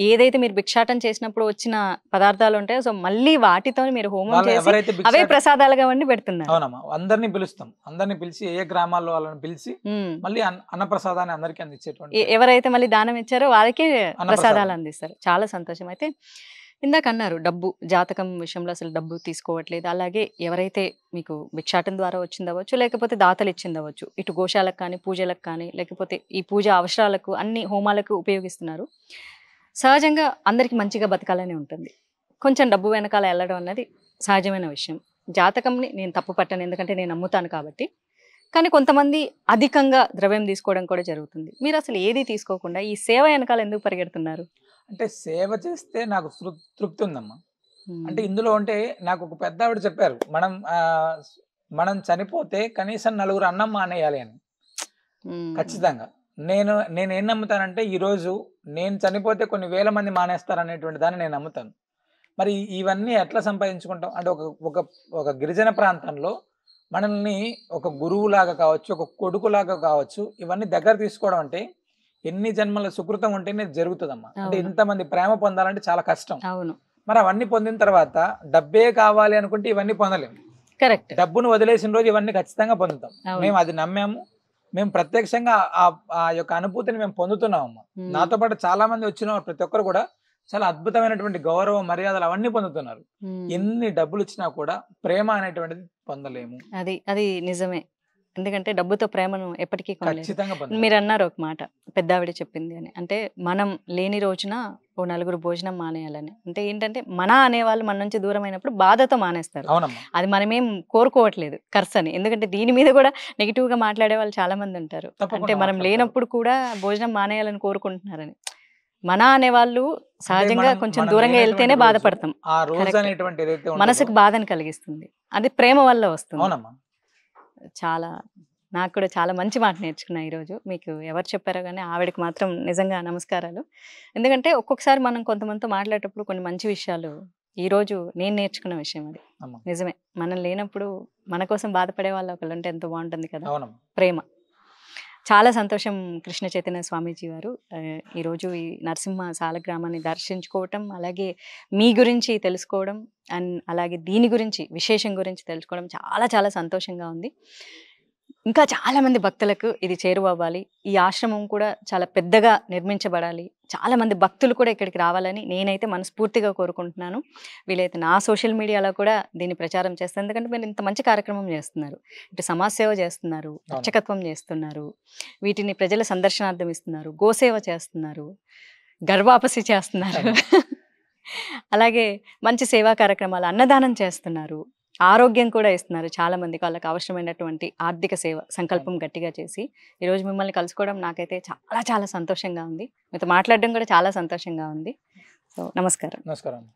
ఏదైతే మీరు భిక్షాటన చేసినప్పుడు వచ్చిన పదార్థాలు ఉంటాయో, సో, మళ్ళీ వాటితోని మీరు హోమం వాళ్ళు చేసి ఎవరైతే అవే ప్రసాదాలుగా వండి పెడుతున్నారు. అవునమ్మా. అందరిని పిలుస్తాం. అందరిని పిలిచి ఏ గ్రామాల్లో వాళ్ళని పిలిచి హ్మ్. మళ్ళీ అన్నప్రసాదాన్ని అందరికీ అందించేటువంటి ఎవరైతే మళ్ళీ దానం ఇచ్చారో వాళ్ళకే అన్నప్రసాదం. ప్రసాదాలు అందిస్తారు. చాలా సంతోషం. అయితే ఇందాక అన్నారు డబ్బు జాతకం విషయంలో అసలు డబ్బు తీసుకోవట్లేదు. అలాగే ఎవరైతే మీకు భిక్షాటన ద్వారా వచ్చిందవ్వచ్చు, లేకపోతే దాతలు ఇచ్చిందవ్వచ్చు. ఇటు గోశాలకు కానీ, పూజలకు కానీ, లేకపోతే ఈ పూజ అవసరాలకు అన్ని హోమాలకు ఉపయోగిస్తున్నారు. సహజంగా అందరికి మంచిగా బతకాలని ఉంటుంది. కొంచెం డబ్బు వెనకాల వెళ్ళడం అన్నది సహజమైన విషయం. జాతకంని నేను తప్పు పట్టను. ఎందుకంటే నేను నమ్ముతాను కాబట్టి. కానీ కొంతమంది అధికంగా ద్రవ్యం తీసుకోవడం కూడా జరుగుతుంది. మీరు అసలు ఏది తీసుకోకుండా ఈ సేవ వెనకాల ఎందుకు పరిగెడుతున్నారు? అంటే సేవ చేస్తే నాకు తృప్తి ఉందమ్మా. హ్మ్. అంటే ఇందులో అంటే నాకు ఒక పెద్దావిడ చెప్పారు. మనం చనిపోతే కనీసం నలుగురు అన్నం మానేయాలి అని. హ్మ్. ఖచ్చితంగా. నేనేం నమ్ముతానంటే ఈరోజు నేను చనిపోతే కొన్ని వేల మంది మానేస్తారనేటువంటి దాన్ని నేను నమ్ముతాను. మరి ఇవన్నీ ఎట్లా సంపాదించుకుంటాం అంటే ఒక ఒక ఒక గిరిజన ప్రాంతంలో మనల్ని ఒక గురువులాగా కావచ్చు, ఒక కొడుకులాగా కావచ్చు, ఇవన్నీ దగ్గర తీసుకోవడం అంటే ఎన్ని జన్మల సుకృతం ఉంటేనే జరుగుతుందమ్మా. అంటే అవును. ఇంతమంది ప్రేమ పొందాలంటే చాలా కష్టం. అవును. మరి అవన్నీ పొందిన తర్వాత డబ్బే కావాలి అనుకుంటే ఇవన్నీ పొందలేము. కరెక్ట్. డబ్బును వదిలేసిన రోజు ఇవన్నీ ఖచ్చితంగా పొందుతాం. అవును. మేము అది నమ్మాము. మేము ప్రత్యక్షంగా ఆ యొక్క అనుభూతిని మేము పొందుతున్నామమ్మా. ఉమ్. నాతో పాటు చాలా మంది వచ్చిన ప్రతి ఒక్కరు కూడా చాలా అద్భుతమైనటువంటి గౌరవ మర్యాదలు అవన్నీ పొందుతున్నారు. ఉమ్. ఎన్ని డబ్బులు ఇచ్చినా కూడా ప్రేమ అనేటువంటిది పొందలేము. అది అది నిజమే. ఎందుకంటే డబ్బుతో ప్రేమను ఎప్పటికీ కొనలేరు. ఖచ్చితంగా పొందలేము. మీరు అన్నారు ఒక మాట, పెద్దావిడ చెప్పింది అని. అంటే మనం లేని రోజున ఓ నలుగురు భోజనం మానేయాలని. అంటే ఏంటంటే మన అనేవాళ్ళు మన నుంచి దూరం అయినప్పుడు బాధతో మానేస్తారు. అవునమ్మా. అది మనమేం కోరుకోవట్లేదు ఖర్చు అని. ఎందుకంటే దీని మీద కూడా నెగిటివ్ గా మాట్లాడే వాళ్ళు చాలా మంది ఉంటారు. తప్పకుండా అంటే మనం మాట్లాడతారు. లేనప్పుడు కూడా భోజనం మానేయాలని కోరుకుంటున్నారని. మన అనేవాళ్ళు సహజంగా మనం- కొంచెం మనం దూరంగా లేనటువంటి వెళ్తేనే రోజు, బాధపడతాం. ఆ రోజు Correct. అనేటువంటి ఏదైతే ఉంటుందో- మనసుకు బాధను కలిగిస్తుంది. అది ప్రేమ వల్ల వస్తుంది. అవునమ్మా. చాలా నాకు కూడా చాలా మంచి మాట నేర్చుకున్నా ఈరోజు. మీకు ఎవరు చెప్పారో కానీ ఆవిడకి మాత్రం నిజంగా నమస్కారాలు. ఎందుకంటే ఒక్కొక్కసారి మనం కొంతమందితో మాట్లాడేటప్పుడు కొన్ని మంచి విషయాలు ఈరోజు నేను నేర్చుకున్న విషయం అది. అమ్మా. నిజమే. మనం లేనప్పుడు మన కోసం బాధపడే వాళ్ళు ఒకళ్ళు ఉంటే ఎంతో బాగుంటుంది కదా. అవునమ్మా. ప్రేమ. చాలా సంతోషం కృష్ణ చైతన్య స్వామీజీ వారు ఈరోజు ఈ నరసింహ సాలగ్రామాన్ని దర్శించుకోవటం, అలాగే మీ గురించి తెలుసుకోవడం, అండ్ అలాగే దీని గురించి విశేషం గురించి తెలుసుకోవడం చాలా చాలా సంతోషంగా ఉంది. ఇంకా చాలా మంది భక్తులకు ఇది చేరువవ్వాలి. ఈ ఆశ్రమం కూడా చాలా పెద్దగా నిర్మించబడాలి. చాలా మంది భక్తులు కూడా ఇక్కడికి రావాలని నేనైతే మనస్ఫూర్తిగా కోరుకుంటున్నాను. వీలైతే నా సోషల్ మీడియాలో కూడా దీన్ని ప్రచారం చేస్తాను. ఎందుకంటే మీరు ఇంత మంచి కార్యక్రమం చేస్తున్నారు. ఇటు సమాజ సేవ చేస్తున్నారు, అర్చకత్వం చేస్తున్నారు, వీటిని ప్రజల సందర్శనార్థం ఇస్తున్నారు, గోసేవ చేస్తున్నారు, గర్భాపసి చేస్తున్నారు, అలాగే మంచి సేవా కార్యక్రమాలు, అన్నదానం చేస్తున్నారు, ఆరోగ్యం కూడా ఇస్తున్నారు. చాలా మందికి వాళ్ళకి అవసరమైనటువంటి ఆర్థిక సేవ సంకల్పం గట్టిగా చేసి ఈరోజు మిమ్మల్ని కలుసుకోవడం నాకైతే చాలా చాలా సంతోషంగా ఉంది. మీతో మాట్లాడడం కూడా చాలా సంతోషంగా ఉంది. సో నమస్కారం. నమస్కారం.